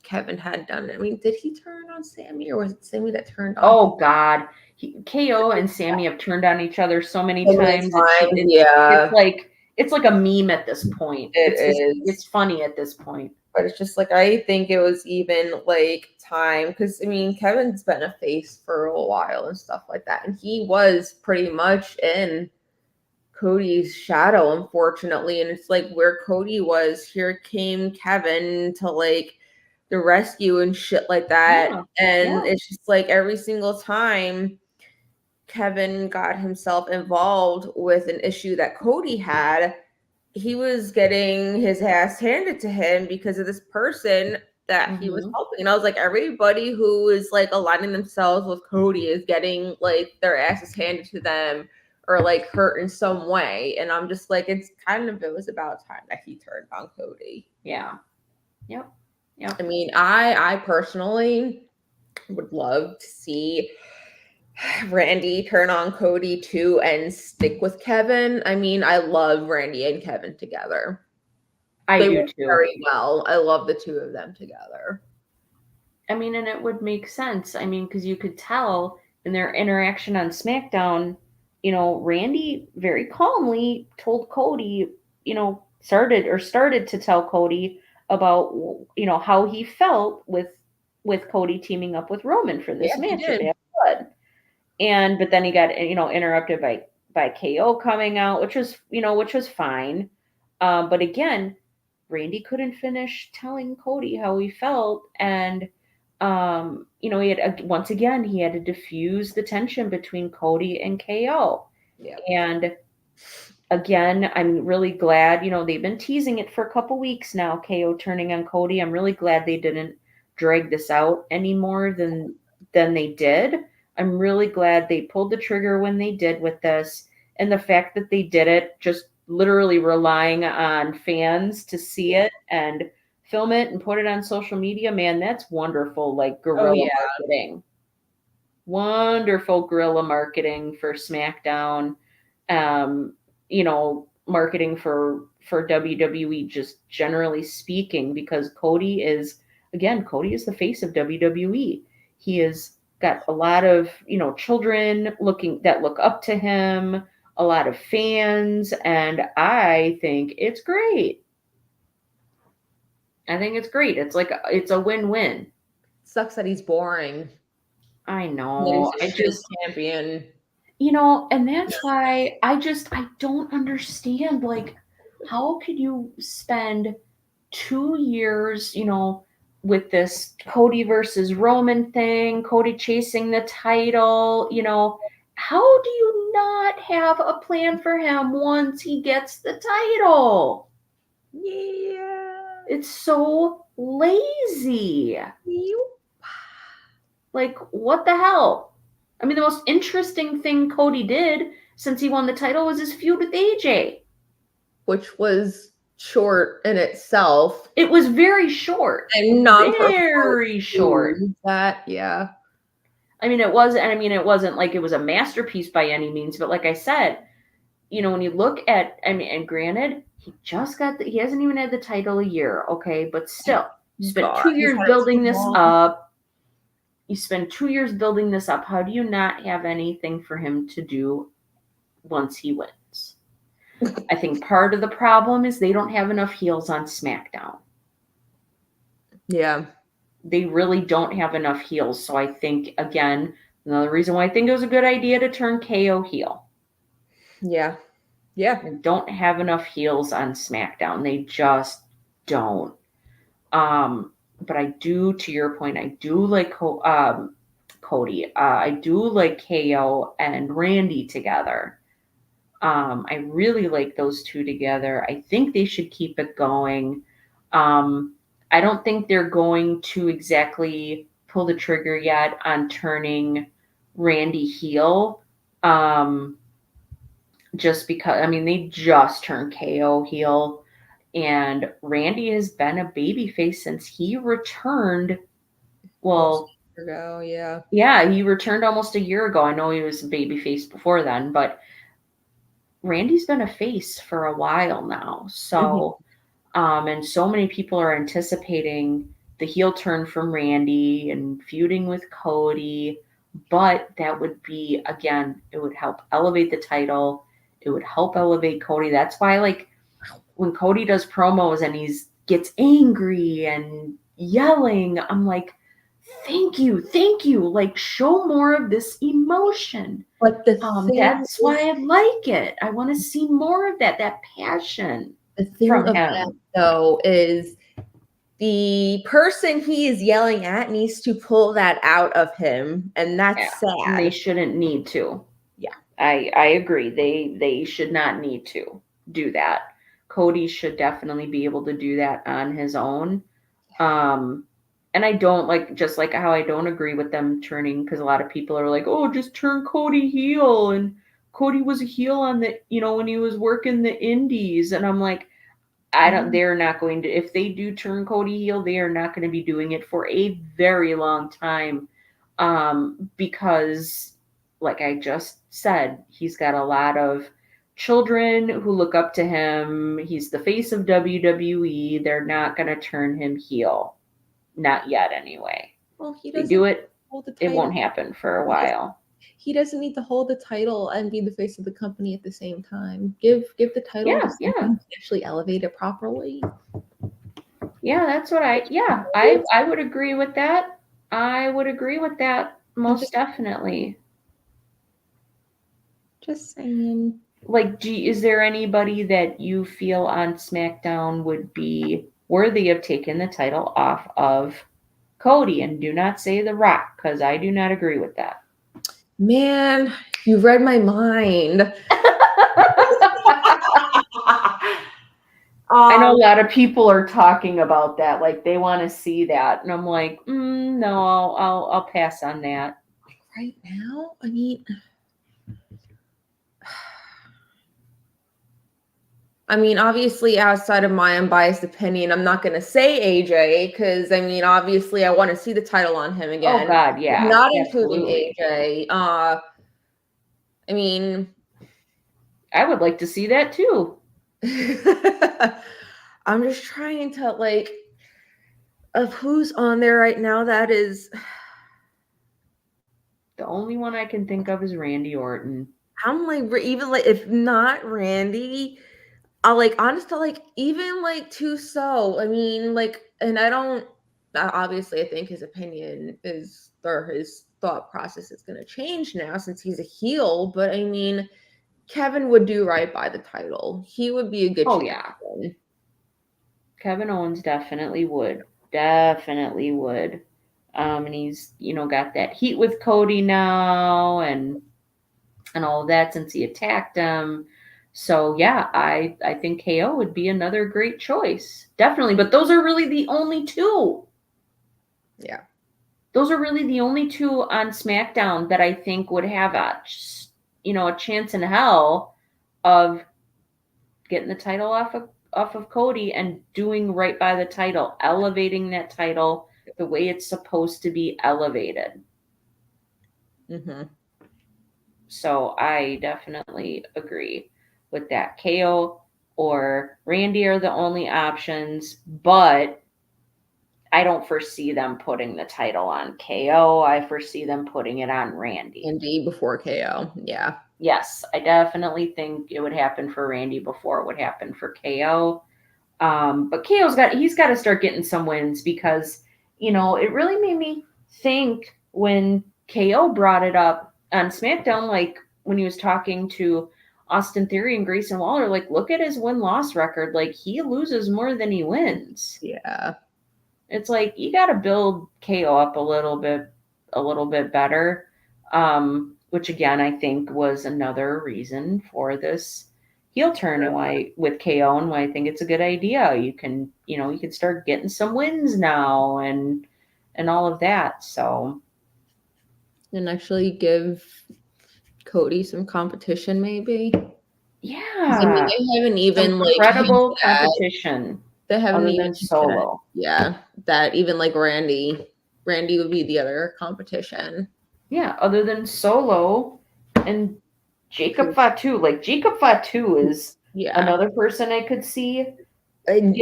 [SPEAKER 2] Kevin had done it, I mean, did he turn on Sammy or was it Sammy that turned on?
[SPEAKER 1] Oh God, KO and Sammy have turned on each other so many times. It's like a meme at this point. It's funny at this point.
[SPEAKER 2] But it's just like I think it was even like time because I mean Kevin's been a face for a while and stuff like that, and he was pretty much in Cody's shadow, unfortunately. And it's like where Cody was, here came Kevin to like the rescue and shit like that. It's just like every single time Kevin got himself involved with an issue that Cody had, he was getting his ass handed to him because of this person that he was helping. And I was like, everybody who is like aligning themselves with Cody is getting like their asses handed to them or like hurt in some way. And I'm just like, it was about time that he turned on Cody.
[SPEAKER 1] Yeah. Yep.
[SPEAKER 2] I mean, I personally would love to see Randy turn on Cody too and stick with Kevin. I mean, I love Randy and Kevin together.
[SPEAKER 1] I
[SPEAKER 2] They
[SPEAKER 1] do
[SPEAKER 2] work
[SPEAKER 1] too.
[SPEAKER 2] very well. I love the two of them together.
[SPEAKER 1] I mean, and it would make sense. I mean, because you could tell in their interaction on SmackDown, Randy very calmly told Cody, started to tell Cody about, how he felt with Cody teaming up with Roman for this
[SPEAKER 2] Yeah, he
[SPEAKER 1] match at
[SPEAKER 2] did.
[SPEAKER 1] Bad Blood. But then he got, interrupted by KO coming out, which was fine. But again, Randy couldn't finish telling Cody how he felt, and he had once again he had to diffuse the tension between Cody and KO.
[SPEAKER 2] Yeah.
[SPEAKER 1] And again, I'm really glad, they've been teasing it for a couple weeks now, KO turning on Cody. I'm really glad they didn't drag this out any more than they did. I'm really glad they pulled the trigger when they did with this, and the fact that they did it just literally relying on fans to see it and film it and put it on social media, man, that's wonderful, like
[SPEAKER 2] Oh
[SPEAKER 1] guerrilla
[SPEAKER 2] yeah.
[SPEAKER 1] marketing. Wonderful guerrilla marketing for SmackDown. Marketing for WWE, just generally speaking, because Cody is the face of WWE. He has got a lot of, children that look up to him, a lot of fans, and I think it's great. It's a win-win.
[SPEAKER 2] Sucks that he's boring.
[SPEAKER 1] I
[SPEAKER 2] That
[SPEAKER 1] know.
[SPEAKER 2] he's a shit champion.
[SPEAKER 1] And that's why I don't understand, like, how could you spend 2 years, with this Cody versus Roman thing, Cody chasing the title, how do you not have a plan for him once he gets the title?
[SPEAKER 2] Yeah.
[SPEAKER 1] It's so lazy. Like, what the hell? I mean, the most interesting thing Cody did since he won the title was his feud with AJ.
[SPEAKER 2] Which was short in itself.
[SPEAKER 1] It was very short.
[SPEAKER 2] And not
[SPEAKER 1] very short.
[SPEAKER 2] Yeah.
[SPEAKER 1] I mean, it wasn't like it was a masterpiece by any means, but like I said, when you look at, and granted, he hasn't even had the title a year, okay, but still, you spent 2 years building this up. You spend 2 years building this up. How do you not have anything for him to do once he wins? I think part of the problem is they don't have enough heels on SmackDown.
[SPEAKER 2] Yeah.
[SPEAKER 1] They really don't have enough heels. So I think, again, another reason why I think it was a good idea to turn KO heel.
[SPEAKER 2] Yeah. Yeah.
[SPEAKER 1] They don't have enough heels on SmackDown. They just don't. But I do, to your point, I do like Cody. I do like KO and Randy together. I really like those two together. I think they should keep it going. I don't think they're going to exactly pull the trigger yet on turning Randy heel. Just because, they just turned KO heel. And Randy has been a babyface since he returned. Well,
[SPEAKER 2] ago, yeah.
[SPEAKER 1] Yeah, he returned almost a year ago. I know he was a babyface before then, but Randy's been a face for a while now. So, and so many people are anticipating the heel turn from Randy and feuding with Cody. But that would be, again, it would help elevate the title. It would help elevate Cody. That's why, like, when Cody does promos and gets angry and yelling, I'm like, thank you. Like, show more of this emotion.
[SPEAKER 2] But
[SPEAKER 1] that's why I like it. I want to see more of that passion.
[SPEAKER 2] The thing
[SPEAKER 1] from
[SPEAKER 2] of
[SPEAKER 1] him.
[SPEAKER 2] that, though, is the person he is yelling at needs to pull that out of him, and that's sad.
[SPEAKER 1] And they shouldn't need to.
[SPEAKER 2] Yeah.
[SPEAKER 1] I agree. They should not need to do that. Cody should definitely be able to do that on his own. And I don't just like how I don't agree with them turning, because a lot of people are like, oh, just turn Cody heel. And Cody was a heel on when he was working the indies. And I'm like, they're not going to, if they do turn Cody heel, they are not going to be doing it for a very long time. Because like I just said, he's got a lot of children who look up to him. He's the face of WWE. They're not going to turn him heel. Not yet, anyway.
[SPEAKER 2] Well, he
[SPEAKER 1] They
[SPEAKER 2] doesn't
[SPEAKER 1] do it,
[SPEAKER 2] hold the
[SPEAKER 1] it
[SPEAKER 2] title.
[SPEAKER 1] won't happen for a while.
[SPEAKER 2] He doesn't need to hold the title and be the face of the company at the same time. Give the title
[SPEAKER 1] Yeah,
[SPEAKER 2] to someone to actually elevate it properly.
[SPEAKER 1] Yeah, that's what I would agree with that. I would agree with that most definitely.
[SPEAKER 2] Just saying.
[SPEAKER 1] Like, is there anybody that you feel on SmackDown would be worthy of taking the title off of Cody? And do not say The Rock, because I do not agree with that.
[SPEAKER 2] Man, you read my mind.
[SPEAKER 1] I know a lot of people are talking about that, like they want to see that, and I'm like, no, I'll pass on that.
[SPEAKER 2] Right now, I mean, obviously, outside of my unbiased opinion, I'm not going to say AJ because, obviously, I want to see the title on him again.
[SPEAKER 1] Oh God, yeah,
[SPEAKER 2] not
[SPEAKER 1] absolutely.
[SPEAKER 2] including AJ.
[SPEAKER 1] I would like to see that too.
[SPEAKER 2] I'm just trying to of who's on there right now. That is
[SPEAKER 1] the only one I can think of is Randy Orton.
[SPEAKER 2] I'm even if not Randy, honestly, even Tuso. And I don't. Obviously, I think his opinion is or his thought process is going to change now since he's a heel. But Kevin would do right by the title. He would be a good.
[SPEAKER 1] Oh champion. Yeah, Kevin Owens definitely would. And he's got that heat with Cody now, and all of that since he attacked him. So yeah, I think KO would be another great choice. Definitely. But those are really the only two.
[SPEAKER 2] Yeah.
[SPEAKER 1] Those are really the only two on SmackDown that I think would have a chance in hell of getting the title off of Cody and doing right by the title, elevating that title the way it's supposed to be elevated.
[SPEAKER 2] Mm-hmm.
[SPEAKER 1] So I definitely agree with that. KO or Randy are the only options, but I don't foresee them putting the title on KO. I foresee them putting it on Randy.
[SPEAKER 2] Randy before KO. Yeah.
[SPEAKER 1] Yes, I definitely think it would happen for Randy before it would happen for KO. But he's got to start getting some wins because, it really made me think when KO brought it up on SmackDown, like when he was talking to Austin Theory and Grayson Waller, like, look at his win-loss record. Like, he loses more than he wins.
[SPEAKER 2] Yeah.
[SPEAKER 1] It's like, you got to build KO up a little bit better. Which again, I think was another reason for this heel turn and why with KO and why I think it's a good idea. You can start getting some wins now and all of that. So,
[SPEAKER 2] and actually give Cody some competition, maybe.
[SPEAKER 1] Yeah,
[SPEAKER 2] they haven't even
[SPEAKER 1] some credible competition.
[SPEAKER 2] They haven't
[SPEAKER 1] other
[SPEAKER 2] even
[SPEAKER 1] than Solo.
[SPEAKER 2] Yeah, that even Randy would be the other competition.
[SPEAKER 1] Yeah, other than Solo and Jacob Fatu. Like, Jacob Fatu is another person I could see taking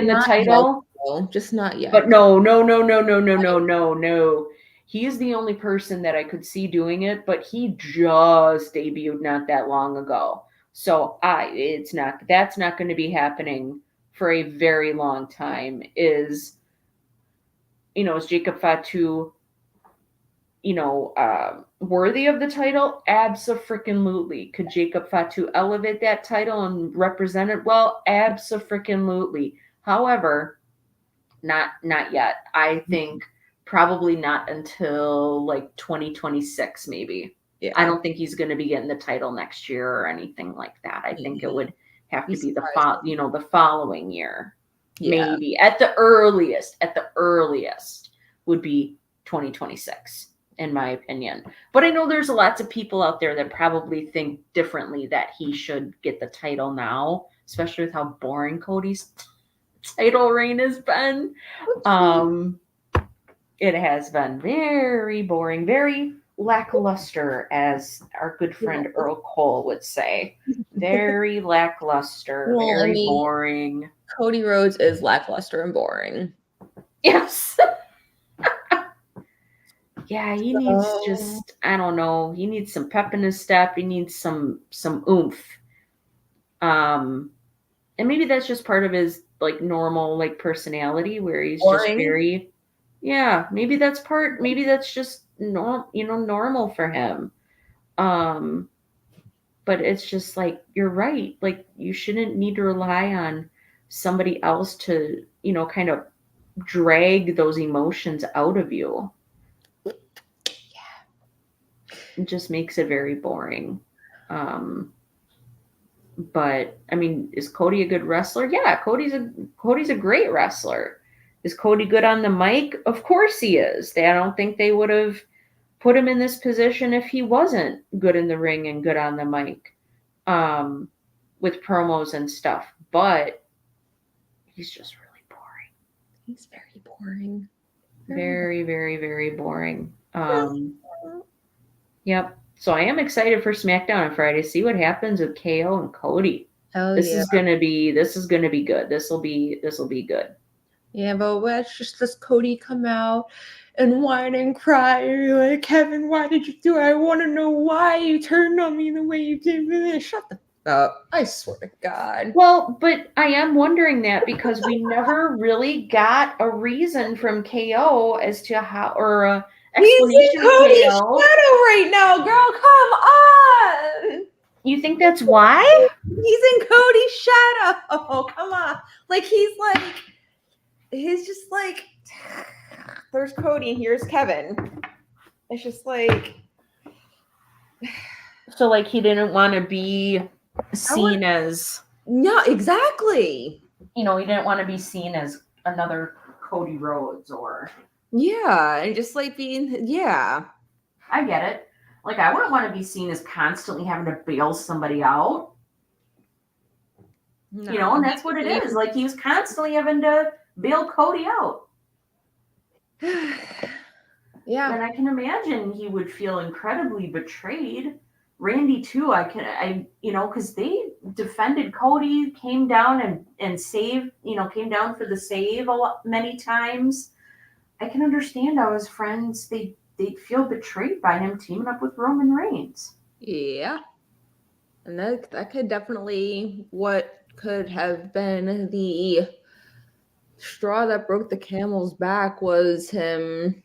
[SPEAKER 1] the title.
[SPEAKER 2] Just not yet.
[SPEAKER 1] But no. He is the only person that I could see doing it, but he just debuted not that long ago. So that's not going to be happening for a very long time. Is Jacob Fatu worthy of the title? Abso-freaking-lutely. Could Jacob Fatu elevate that title and represent it well? Abso-freaking-lutely. However, not yet. I think probably not until like 2026, maybe. Yeah. I don't think he's going to be getting the title next year or anything like that. I think it would have to be the following year. Yeah. Maybe at the earliest would be 2026. In my opinion. But I know there's lots of people out there that probably think differently that he should get the title now, especially with how boring Cody's title reign has been. It has been very boring, very lackluster, as our good friend Earl Cole would say. Very lackluster,
[SPEAKER 2] Well, I
[SPEAKER 1] very
[SPEAKER 2] mean,
[SPEAKER 1] boring.
[SPEAKER 2] Cody Rhodes is lackluster and boring.
[SPEAKER 1] Yes. Yeah, he needs
[SPEAKER 2] So,
[SPEAKER 1] just, I don't know, he needs some pep in his step. He needs some oomph. Um and maybe that's just part of his like normal like personality where he's just
[SPEAKER 2] boring.
[SPEAKER 1] very, yeah, maybe that's just normal for him. Um but it's just like you're right. Like you shouldn't need to rely on somebody else to, kind of drag those emotions out of you. It just makes it very boring. Um but I mean, is Cody a good wrestler? Yeah, Cody's a great wrestler. Is Cody good on the mic? Of course he is. I don't think they would have put him in this position if he wasn't good in the ring and good on the mic, um, with promos and stuff. But he's just really boring.
[SPEAKER 2] He's very boring.
[SPEAKER 1] Very, very, very boring.
[SPEAKER 2] Really?
[SPEAKER 1] Yep. So I am excited for SmackDown on Friday. See what happens with KO and Cody.
[SPEAKER 2] Hell
[SPEAKER 1] This
[SPEAKER 2] yeah.
[SPEAKER 1] is gonna be good. This will be good.
[SPEAKER 2] Yeah, but let's just let Cody come out and whine and cry. And you're like, Kevin, why did you do it? I want to know why you turned on me the way you did. Shut the f up. I swear to God.
[SPEAKER 1] Well, but I am wondering that because we never really got a reason from KO as to how, or a
[SPEAKER 2] He's in
[SPEAKER 1] explanation of
[SPEAKER 2] Cody's
[SPEAKER 1] KO.
[SPEAKER 2] shadow right now, girl. Come on.
[SPEAKER 1] You think that's why?
[SPEAKER 2] He's in Cody's shadow. Oh, come on. Like he's just like there's Cody and here's Kevin. It's just like
[SPEAKER 1] So like he didn't want to be seen as,
[SPEAKER 2] no, exactly.
[SPEAKER 1] he didn't want to be seen as another Cody Rhodes or.
[SPEAKER 2] Yeah, and just like being yeah.
[SPEAKER 1] I get it. Like I wouldn't want to be seen as constantly having to bail somebody out.
[SPEAKER 2] No.
[SPEAKER 1] And that's what it is. Like he was constantly having to bail Cody out.
[SPEAKER 2] Yeah.
[SPEAKER 1] And I can imagine he would feel incredibly betrayed. Randy too. Because they defended Cody, came down and saved, came down for the save many times. I can understand how his friends they'd feel betrayed by him teaming up with Roman Reigns.
[SPEAKER 2] Yeah. And that could definitely what could have been the straw that broke the camel's back was him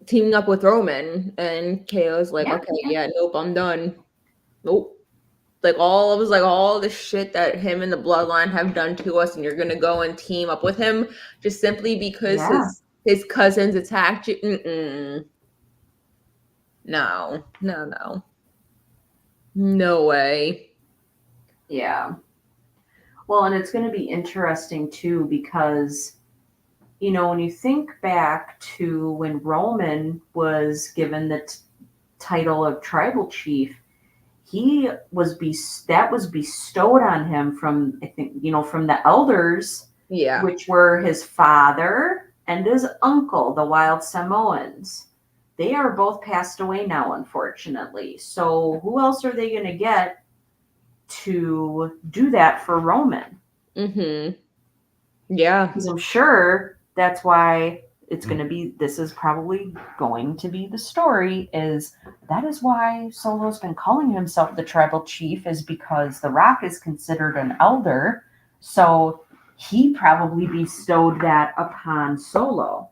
[SPEAKER 2] teaming up with Roman and KO's like,
[SPEAKER 1] Yeah,
[SPEAKER 2] okay, yeah, nope, I'm done. Nope. Like all the shit that him and the bloodline have done to us, and you're gonna go and team up with him just simply because
[SPEAKER 1] yeah.
[SPEAKER 2] his cousins attacked you. Mm-mm. No, no, no. No way.
[SPEAKER 1] Yeah. Well, and it's going to be interesting too because, when you think back to when Roman was given the title of tribal chief, that was bestowed on him from, I think, from the elders,
[SPEAKER 2] Yeah.
[SPEAKER 1] which were his father and his uncle, the Wild Samoans. They are both passed away now, unfortunately. So who else are they going to get to do that for Roman?
[SPEAKER 2] Mm-hmm. Yeah.
[SPEAKER 1] Because I'm sure that's why this is probably going to be the story, that is why Solo's been calling himself the tribal chief, is because The Rock is considered an elder. So he probably bestowed that upon Solo.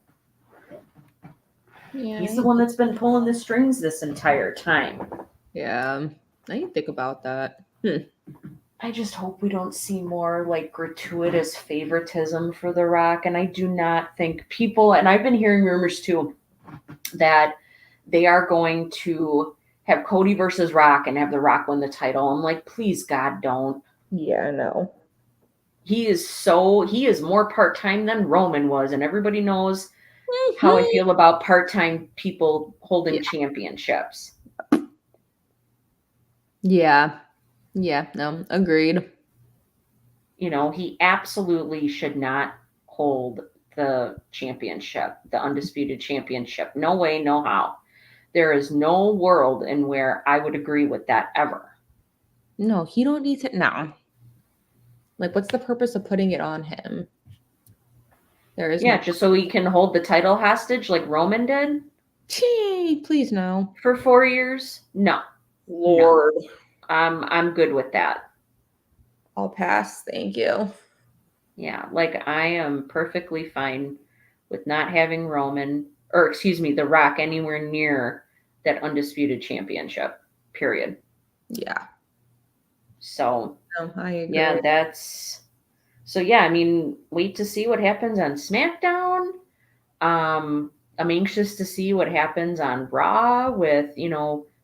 [SPEAKER 2] Yeah.
[SPEAKER 1] He's the one that's been pulling the strings this entire time.
[SPEAKER 2] Yeah. I didn't think about that.
[SPEAKER 1] I just hope we don't see more like gratuitous favoritism for The Rock. And I do not think people, and I've been hearing rumors too, that they are going to have Cody versus Rock and have The Rock win the title. I'm like, please, God, don't.
[SPEAKER 2] Yeah, no.
[SPEAKER 1] He is more part-time than Roman was. And everybody knows how I feel about part-time people holding championships.
[SPEAKER 2] Yeah. Yeah, no, agreed.
[SPEAKER 1] He absolutely should not hold the championship, the undisputed championship. No way, no how. There is no world in where I would agree with that ever.
[SPEAKER 2] No, he don't need to. No. Like, what's the purpose of putting it on him? There is
[SPEAKER 1] Yeah,
[SPEAKER 2] no.
[SPEAKER 1] just so he can hold the title hostage like Roman did
[SPEAKER 2] Gee, please no.
[SPEAKER 1] for 4 years. No,
[SPEAKER 2] Lord.
[SPEAKER 1] I'm good with that.
[SPEAKER 2] I'll pass. Thank you.
[SPEAKER 1] Yeah, like I am perfectly fine with not having Roman, or excuse me, The Rock anywhere near that undisputed championship. Period.
[SPEAKER 2] Yeah.
[SPEAKER 1] So
[SPEAKER 2] No, I agree.
[SPEAKER 1] yeah, I mean, wait to see what happens on SmackDown. I'm anxious to see what happens on Raw with,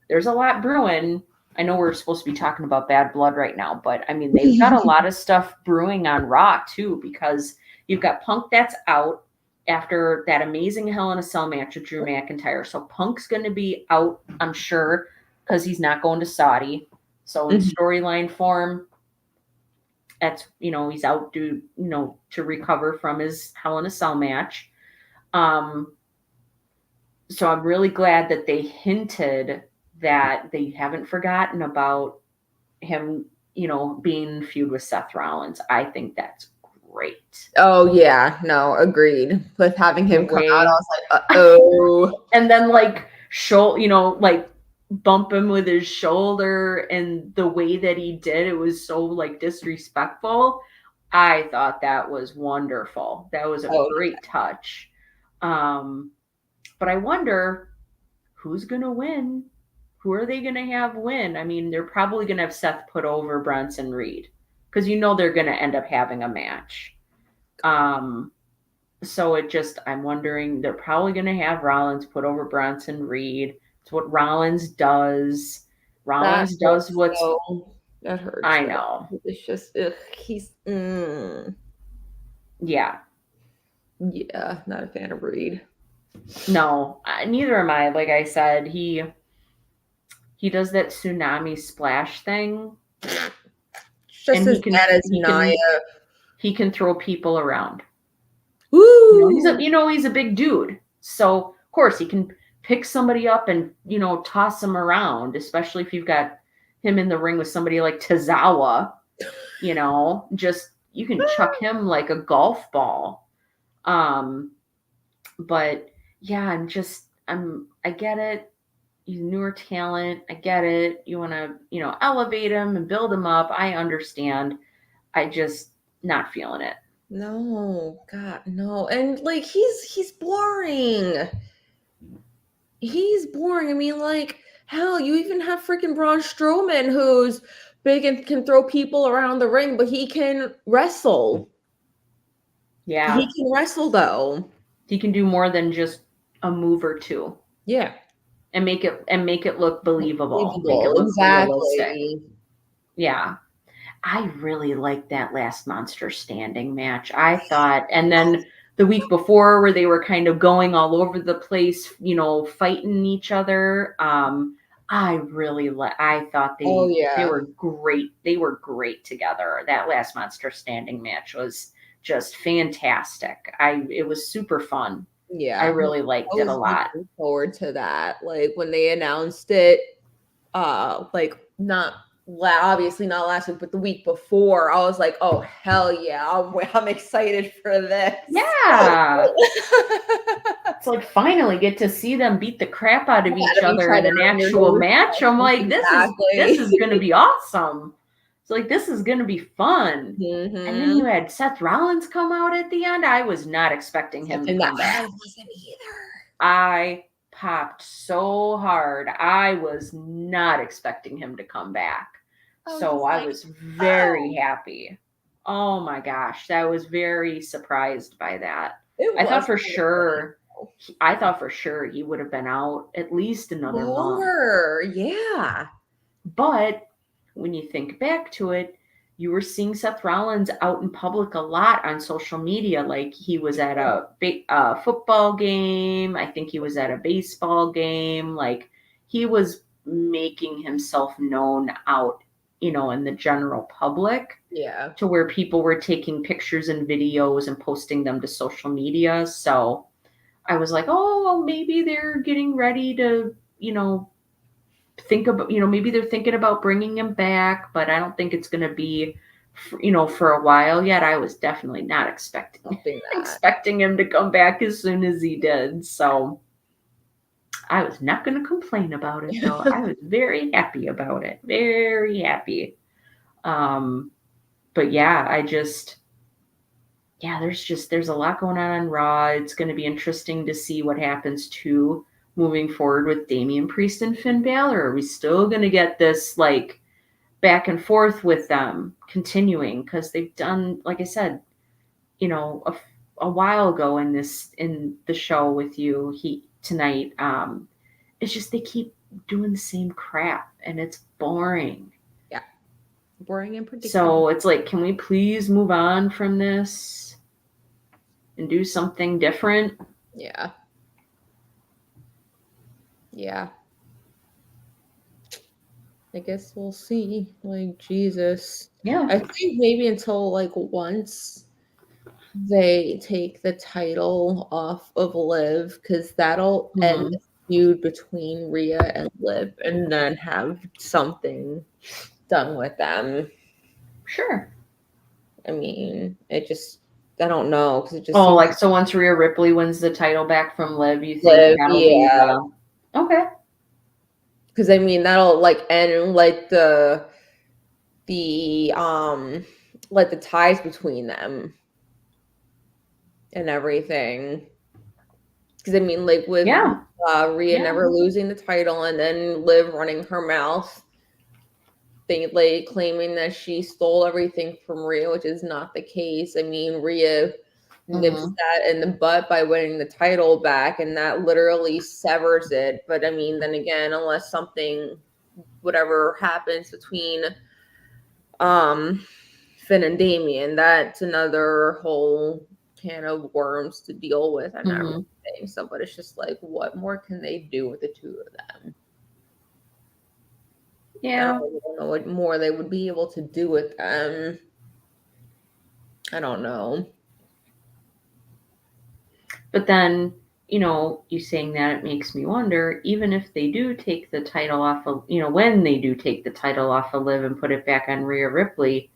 [SPEAKER 1] there's a lot brewing. I know we're supposed to be talking about Bad Blood right now, but I mean, they've got a lot of stuff brewing on Raw too, because you've got Punk that's out after that amazing Hell in a Cell match with Drew McIntyre. So Punk's going to be out, I'm sure, because he's not going to Saudi. So in storyline form, that's, he's out to recover from his Hell in a Cell match. So I'm really glad that they hinted that they haven't forgotten about him, being in feud with Seth Rollins. I think that's great.
[SPEAKER 2] Oh yeah, no, agreed. With having him come out, I was like,
[SPEAKER 1] oh. And then like bump him with his shoulder, and the way that he did it was so like disrespectful. I thought that was wonderful. That was a great touch. But I wonder who's going to win. Who are they going to have win? I mean, they're probably going to have Seth put over Bronson Reed because they're going to end up having a match. So I'm wondering, they're probably going to have Rollins put over Bronson Reed. It's what Rollins does. Rollins does what's...
[SPEAKER 2] that hurts.
[SPEAKER 1] I know.
[SPEAKER 2] It's just, he's...
[SPEAKER 1] Yeah.
[SPEAKER 2] Yeah, not a fan of Reed.
[SPEAKER 1] No, neither am I. Like I said, he does that tsunami splash thing.
[SPEAKER 2] Just as bad as Nia.
[SPEAKER 1] He can throw people around.
[SPEAKER 2] Woo!
[SPEAKER 1] He's a big dude. So, of course, he can pick somebody up and, toss them around, especially if you've got him in the ring with somebody like Tozawa. You can chuck him like a golf ball. But yeah, I get it. He's newer talent. I get it. You want to, elevate him and build him up. I understand. I just not feeling it.
[SPEAKER 2] No, God, no. And like he's boring. He's boring. I mean, like, hell, you even have freaking Braun Strowman who's big and can throw people around the ring, but he can wrestle.
[SPEAKER 1] Yeah.
[SPEAKER 2] He can wrestle though.
[SPEAKER 1] He can do more than just a move or two.
[SPEAKER 2] Yeah.
[SPEAKER 1] And make it look believable.
[SPEAKER 2] Make it look realistic.
[SPEAKER 1] Yeah. I really liked that last Monster Standing match. I thought, and then the week before where they were kind of going all over the place, fighting each other. I thought they were great. They were great together. That last Monster Standing match was just fantastic. It was super fun.
[SPEAKER 2] Yeah.
[SPEAKER 1] I really liked it a lot.
[SPEAKER 2] Looking forward to that. Like when they announced it, obviously not last week, but the week before, I was like, oh, hell yeah. I'm excited for this.
[SPEAKER 1] Yeah. It's like finally get to see them beat the crap out of each other in an actual match. I'm like, this is going to be awesome. It's like, this is going to be fun.
[SPEAKER 2] Mm-hmm.
[SPEAKER 1] And then you had Seth Rollins come out at the end. I was not expecting him to come back.
[SPEAKER 2] I wasn't either.
[SPEAKER 1] I popped so hard. I was not expecting him to come back. So I was very happy. Oh my gosh. I was very surprised by that. I thought for sure he would have been out at least another month.
[SPEAKER 2] Yeah.
[SPEAKER 1] But when you think back to it, you were seeing Seth Rollins out in public a lot on social media. Like he was at a football game. I think he was at a baseball game. Like he was making himself known out in the general public,
[SPEAKER 2] Yeah.
[SPEAKER 1] to where people were taking pictures and videos and posting them to social media. So I was like, oh, well, maybe they're getting ready to, think about, maybe they're thinking about bringing him back, but I don't think it's going to be, for a while yet. I was definitely not expecting
[SPEAKER 2] Something that.
[SPEAKER 1] expecting him to come back as soon as he did. So I was not going to complain about it, though. I was very happy about it. Very happy. Um, but yeah, there's a lot going on Raw. It's going to be interesting to see what happens too moving forward with Damian Priest and Finn Balor. Are we still going to get this like back and forth with them continuing? Because they've done, like I said, a while ago in the show with you tonight. It's just they keep doing the same crap and it's boring.
[SPEAKER 2] Yeah. Boring and predictable.
[SPEAKER 1] So it's like, can we please move on from this and do something different?
[SPEAKER 2] Yeah. Yeah. I guess we'll see. Like, Jesus.
[SPEAKER 1] Yeah.
[SPEAKER 2] I think maybe until like once they take the title off of Liv, because that'll end the feud between Rhea and Liv, and then have something done with them.
[SPEAKER 1] Sure.
[SPEAKER 2] I mean, I don't know, because it just
[SPEAKER 1] Oh,
[SPEAKER 2] seems
[SPEAKER 1] so once Rhea Ripley wins the title back from Liv, you think
[SPEAKER 2] Liv,
[SPEAKER 1] that'll be
[SPEAKER 2] yeah.
[SPEAKER 1] okay.
[SPEAKER 2] Because I mean that'll like end like the like the ties between them and everything. Because I mean, like with Rhea never losing the title and then Liv running her mouth, they like claiming that she stole everything from Rhea, which is not the case. I mean, Rhea nips that in the butt by winning the title back, and that literally severs it. But I mean, then again, unless whatever happens between Finn and Damian, that's another whole can of worms to deal with and everything. So, but it's just like, what more can they do with the two of them?
[SPEAKER 1] Yeah.
[SPEAKER 2] I don't know what more they would be able to do with them. I don't know.
[SPEAKER 1] But then, you saying that, it makes me wonder, even if they do take the title off of, when they do take the title off of Liv and put it back on Rhea Ripley,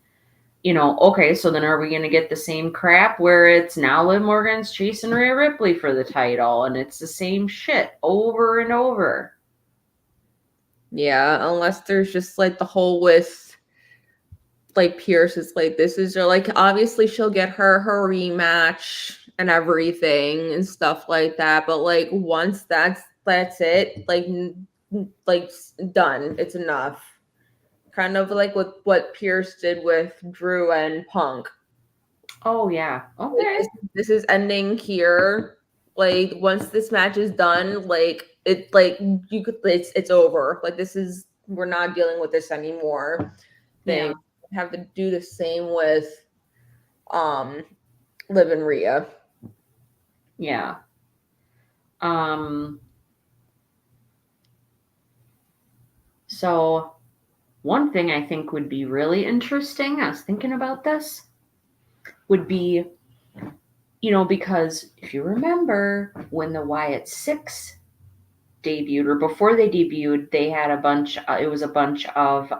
[SPEAKER 1] okay, so then are we going to get the same crap where it's now Liv Morgan's chasing Rhea Ripley for the title and it's the same shit over and over?
[SPEAKER 2] Yeah, unless there's just like the whole with like Pierce is like, this is like, obviously she'll get her rematch and everything and stuff like that. But like once that's it, like done, it's enough. Kind of like with what Pierce did with Drew and Punk.
[SPEAKER 1] Oh yeah. Okay.
[SPEAKER 2] Like, this is ending here. Like once this match is done, like it's over. Like we're not dealing with this anymore. They have to do the same with Liv and Rhea.
[SPEAKER 1] Yeah. So one thing I think would be really interesting, I was thinking about this, would be, because if you remember when the Wyatt Six debuted, or before they debuted, they had it was a bunch of,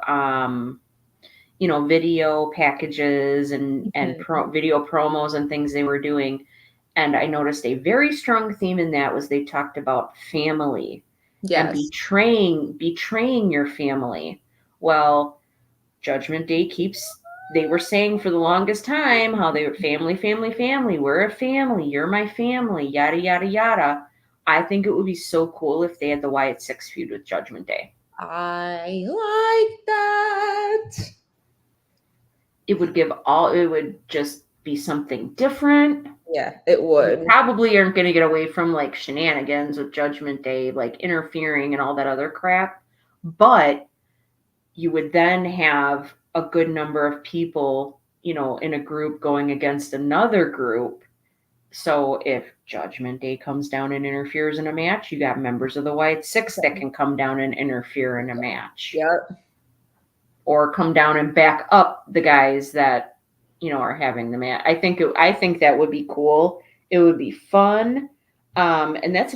[SPEAKER 1] video packages and video promos and things they were doing. And I noticed a very strong theme in that was they talked about family.
[SPEAKER 2] Yes.
[SPEAKER 1] And betraying your family. Well, Judgment Day they were saying for the longest time how they were family, we're a family, you're my family, yada, yada, yada. I think it would be so cool if they had the Wyatt Six feud with Judgment Day.
[SPEAKER 2] I like that.
[SPEAKER 1] It would just be something different.
[SPEAKER 2] Yeah, it would.
[SPEAKER 1] You probably aren't going to get away from like shenanigans with Judgment Day, like interfering and all that other crap. But you would then have a good number of people, in a group going against another group. So if Judgment Day comes down and interferes in a match, you got members of the Wyatt Six that can come down and interfere in a match.
[SPEAKER 2] Yep.
[SPEAKER 1] or come down and back up the guys that, are having the match. I think that would be cool. It would be fun. And that's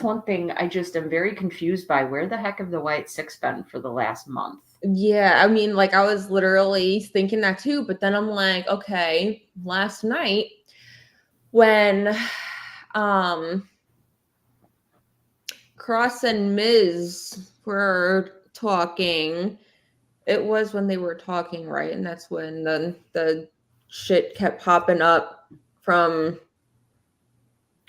[SPEAKER 1] one thing I just am very confused by. Where the heck have the White Six been for the last month?
[SPEAKER 2] Yeah, I mean, like I was literally thinking that too, but then I'm like, okay, last night when Cross and Miz were talking, it was when they were talking, right? And that's when the shit kept popping up from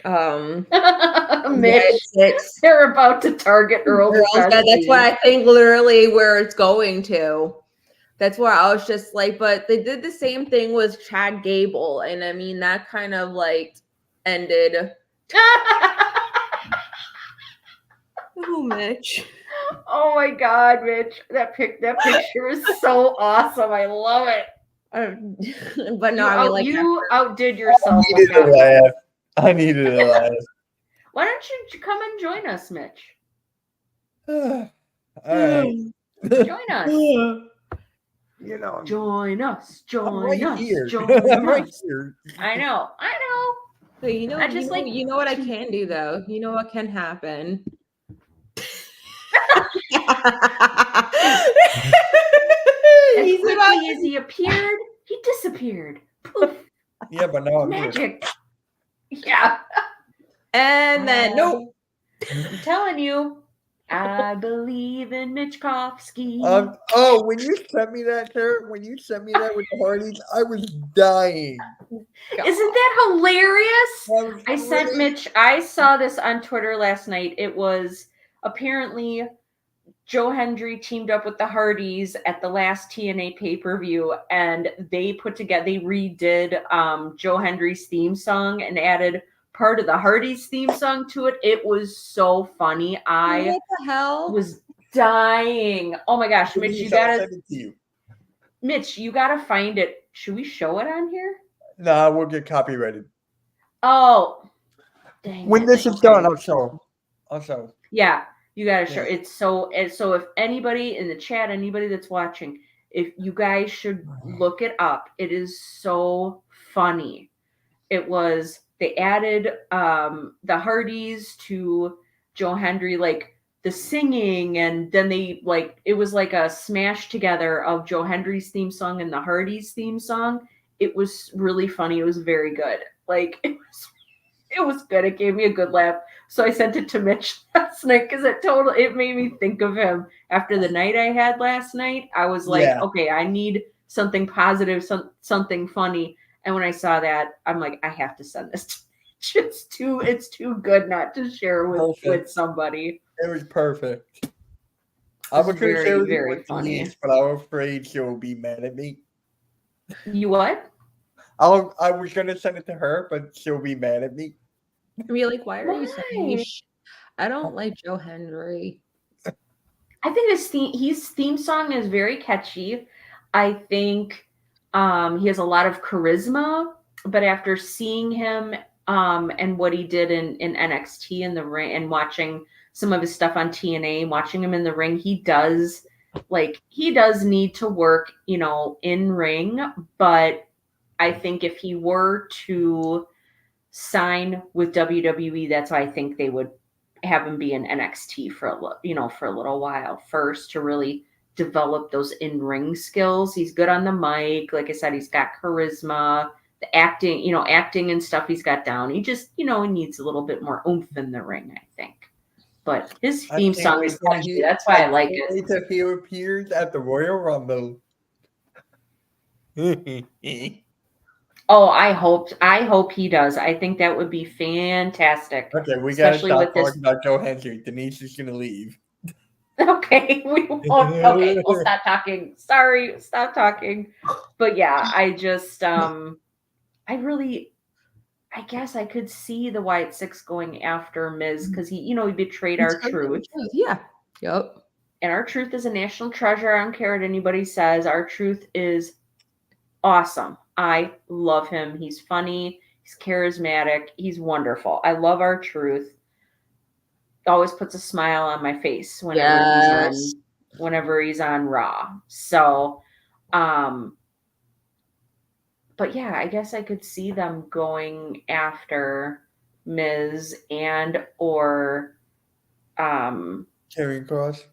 [SPEAKER 1] Mitch,
[SPEAKER 2] Six.
[SPEAKER 1] they're about to target Earl.
[SPEAKER 2] That's why I think literally where it's going to. That's why I was just like, but they did the same thing with Chad Gable, and I mean that kind of like ended. Oh, Mitch.
[SPEAKER 1] Oh my God, Mitch! That picture is so awesome. I love it.
[SPEAKER 2] But no,
[SPEAKER 1] you outdid yourself.
[SPEAKER 3] I needed a laugh.
[SPEAKER 1] Why don't you come and join us, Mitch?
[SPEAKER 3] All right.
[SPEAKER 1] Join us. Join us. Join us.
[SPEAKER 3] Here.
[SPEAKER 1] Join
[SPEAKER 3] I'm right
[SPEAKER 1] us.
[SPEAKER 3] here.
[SPEAKER 1] I know.
[SPEAKER 2] But you know what I can do though. You know what can happen.
[SPEAKER 1] As quickly as he appeared, he disappeared. Poof.
[SPEAKER 3] Yeah, but now I'm
[SPEAKER 1] Magic. Yeah.
[SPEAKER 2] And then nope.
[SPEAKER 1] I'm telling you, I believe in Mitchkovsky.
[SPEAKER 3] When you sent me that, Sarah, when you sent me that with the Hardys, I was dying.
[SPEAKER 1] Isn't that hilarious? I sent Mitch, I saw this on Twitter last night. It was apparently Joe Hendry teamed up with the Hardys at the last TNA pay-per-view, and they redid Joe Hendry's theme song and added part of the Hardys theme song to it. It was so funny.
[SPEAKER 2] What the hell?
[SPEAKER 1] Was dying. Oh my gosh, Mitch, you gotta find it. Should we show it on here?
[SPEAKER 3] Nah, we'll get copyrighted.
[SPEAKER 1] Oh, dang.
[SPEAKER 3] When this is done, I'll show.
[SPEAKER 1] Yeah, you gotta show. It's so if anybody in the chat, anybody that's watching, if you guys should look it up. It is so funny. They added the Hardys to Joe Hendry, like the singing, and then it was like a smash together of Joe Hendry's theme song and the Hardys theme song. It was really funny. It was very good. Like it was good. It gave me a good laugh. So I sent it to Mitch last night because it made me think of him after the night I had last night. I was like, okay, I need something positive, something funny. And when I saw that, I'm like, I have to send this to Mitch. It's too good not to share with somebody.
[SPEAKER 3] It was perfect. I was going to share very funny, but I was afraid she'll be mad at me.
[SPEAKER 1] You what?
[SPEAKER 3] I was going to send it to her, but she'll be mad at me.
[SPEAKER 2] I mean, like, why are you sending me? I don't like Joe Hendry.
[SPEAKER 1] I think his theme song is very catchy. I think he has a lot of charisma, but after seeing him and what he did in NXT in the ring and watching some of his stuff on TNA, watching him in the ring, he does need to work, in ring. But I think if he were to sign with WWE, that's why I think they would have him be in NXT for a little while first to really develop those in-ring skills. He's good on the mic. Like I said, he's got charisma, the acting and stuff he's got down. He just, he needs a little bit more oomph in the ring, I think. But his theme song is catchy. That's why I like it.
[SPEAKER 3] If he appears at the Royal Rumble.
[SPEAKER 1] Oh, I hope he does. I think that would be fantastic.
[SPEAKER 3] Okay, we got to stop talking about Joe Hendry. Denise is going to leave.
[SPEAKER 1] Okay, we won't. Okay, we'll stop talking. Sorry, stop talking. But yeah, I just, I guess I could see the White Six going after Miz because he betrayed R-Truth.
[SPEAKER 2] Yeah. Yep.
[SPEAKER 1] And R-Truth is a national treasure. I don't care what anybody says. R-Truth is awesome. I love him. He's funny. He's charismatic. He's wonderful. I love R-Truth. Always puts a smile on my face whenever he's on whenever he's on Raw. So, but yeah, I guess I could see them going after Miz and or
[SPEAKER 3] Karrion Kross.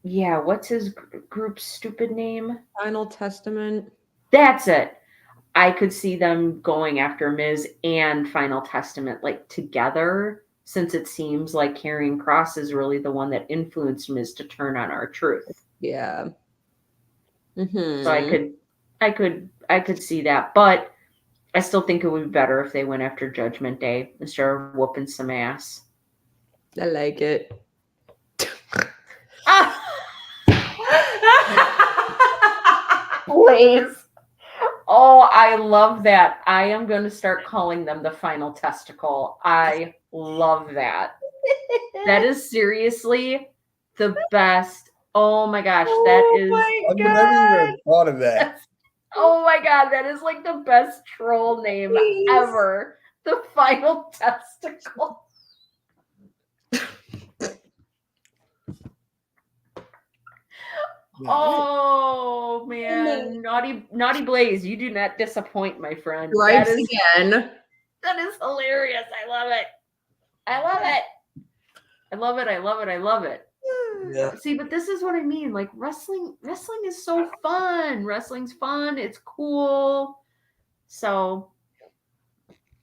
[SPEAKER 1] yeah, what's his group's stupid name?
[SPEAKER 2] Final Testament.
[SPEAKER 1] That's it. I could see them going after Miz and Final Testament like together, since it seems like Karrion Kross is really the one that influenced Miz to turn on R-Truth.
[SPEAKER 2] Yeah. Mm-hmm.
[SPEAKER 1] So I could see that, but I still think it would be better if they went after Judgment Day instead of whooping some ass.
[SPEAKER 2] I like it.
[SPEAKER 1] Please. Oh, I love that. I am going to start calling them the Final Testicle. I love that. That is seriously the best. Oh my gosh, that is.
[SPEAKER 3] I've never even thought of that.
[SPEAKER 1] Oh my god, that is like the best troll name ever. The Final Testicle. Oh man, naughty Blaze, you do not disappoint, my friend.
[SPEAKER 2] Right again.
[SPEAKER 1] That is hilarious. I love it. I love it. I love it. I love it. I love it.
[SPEAKER 3] Yeah.
[SPEAKER 1] See, but this is what I mean. Like wrestling is so fun. Wrestling's fun. It's cool. So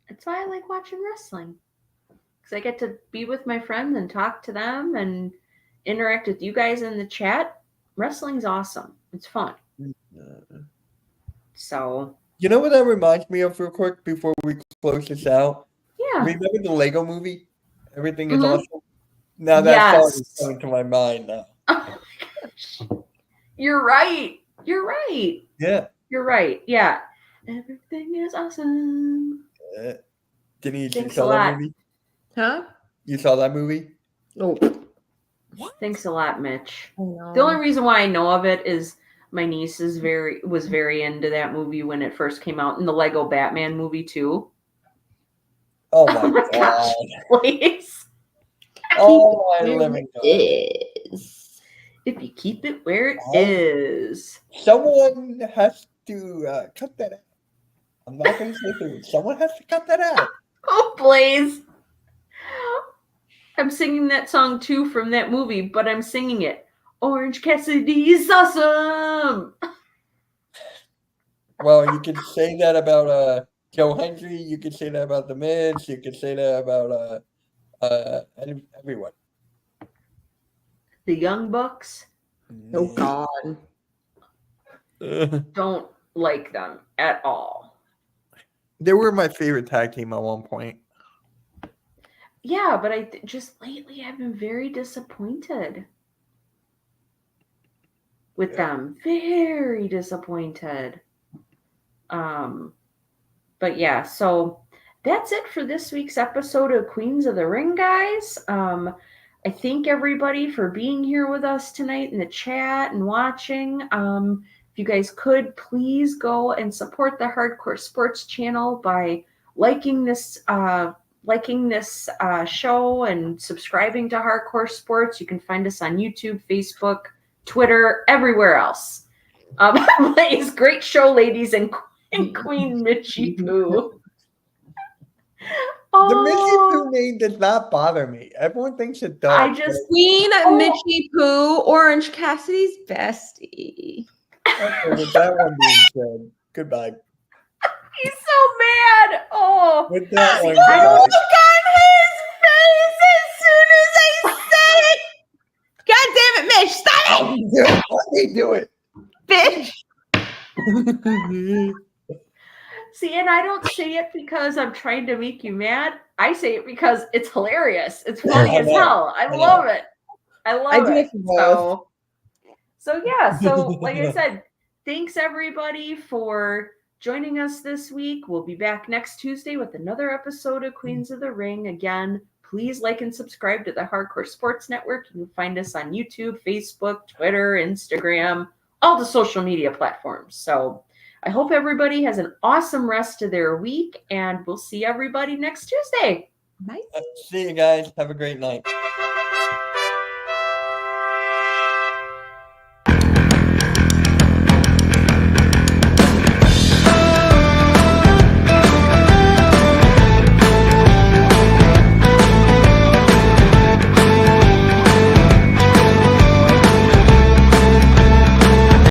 [SPEAKER 1] that's why I like watching wrestling. Because I get to be with my friends and talk to them and interact with you guys in the chat. Wrestling's awesome. It's fun. So
[SPEAKER 3] you know what that reminds me of real quick before we close this out?
[SPEAKER 1] yeah.
[SPEAKER 3] Remember the Lego movie? Everything is awesome. Now that song is coming to my mind now.
[SPEAKER 1] Oh my gosh. You're right. You're right.
[SPEAKER 3] Yeah.
[SPEAKER 1] You're right. Yeah. Everything is awesome.
[SPEAKER 3] Denise,
[SPEAKER 1] Thanks
[SPEAKER 3] you saw
[SPEAKER 1] a lot.
[SPEAKER 3] that movie?
[SPEAKER 2] Huh?
[SPEAKER 3] You saw that movie?
[SPEAKER 2] Oh.
[SPEAKER 1] Thanks a lot, Mitch.
[SPEAKER 2] I know.
[SPEAKER 1] The only reason why I know of it is my niece was very into that movie when it first came out, and the Lego Batman movie too.
[SPEAKER 3] Oh my
[SPEAKER 1] gosh,
[SPEAKER 3] god.
[SPEAKER 1] please.
[SPEAKER 3] Oh my living god.
[SPEAKER 1] If you keep it where it is.
[SPEAKER 3] Someone has to cut that out. I'm not going to say who. Someone has to cut that out.
[SPEAKER 1] Oh, please. I'm singing that song too from that movie, but I'm singing it. Orange Cassidy is awesome.
[SPEAKER 3] Well, you could say that about Joe Hendry. You could say that about The Miz. You could say that about everyone.
[SPEAKER 1] The Young Bucks.
[SPEAKER 2] Oh God.
[SPEAKER 1] Don't like them at all.
[SPEAKER 3] They were my favorite tag team at one point.
[SPEAKER 1] Yeah, but just lately I've been very disappointed with them. Very disappointed. But yeah, so that's it for this week's episode of Queens of the Ring, guys. I thank everybody for being here with us tonight in the chat and watching. If you guys could, please go and support the Hardcore Sports channel by liking this show and subscribing to Hardcore Sports. You can find us on YouTube, Facebook, Twitter, everywhere else. It's a great show, ladies and Queen Mitchie Poo.
[SPEAKER 3] The Mitchie Poo name does not bother me. Everyone thinks it does.
[SPEAKER 2] Queen Mitchie Poo, Orange Cassidy's bestie.
[SPEAKER 3] Okay, with that one being said, goodbye.
[SPEAKER 1] He's so mad. Oh,
[SPEAKER 3] With that one,
[SPEAKER 1] I
[SPEAKER 3] goodbye.
[SPEAKER 1] look on his face as soon as I said it.
[SPEAKER 2] God damn it, Mitch! Stop it!
[SPEAKER 3] Let me do it.
[SPEAKER 2] Bitch!
[SPEAKER 1] See, and I don't say it because I'm trying to make you mad. I say it because it's hilarious. It's funny as hell. I love it. I love it. So yeah. So like I said, thanks everybody for joining us this week. We'll be back next Tuesday with another episode of Queens of the Ring. Again, please like and subscribe to the Hardcore Sports Network. You can find us on YouTube, Facebook, Twitter, Instagram, all the social media platforms. So I hope everybody has an awesome rest of their week, and we'll see everybody next Tuesday.
[SPEAKER 2] Bye.
[SPEAKER 3] See you guys. Have a great night.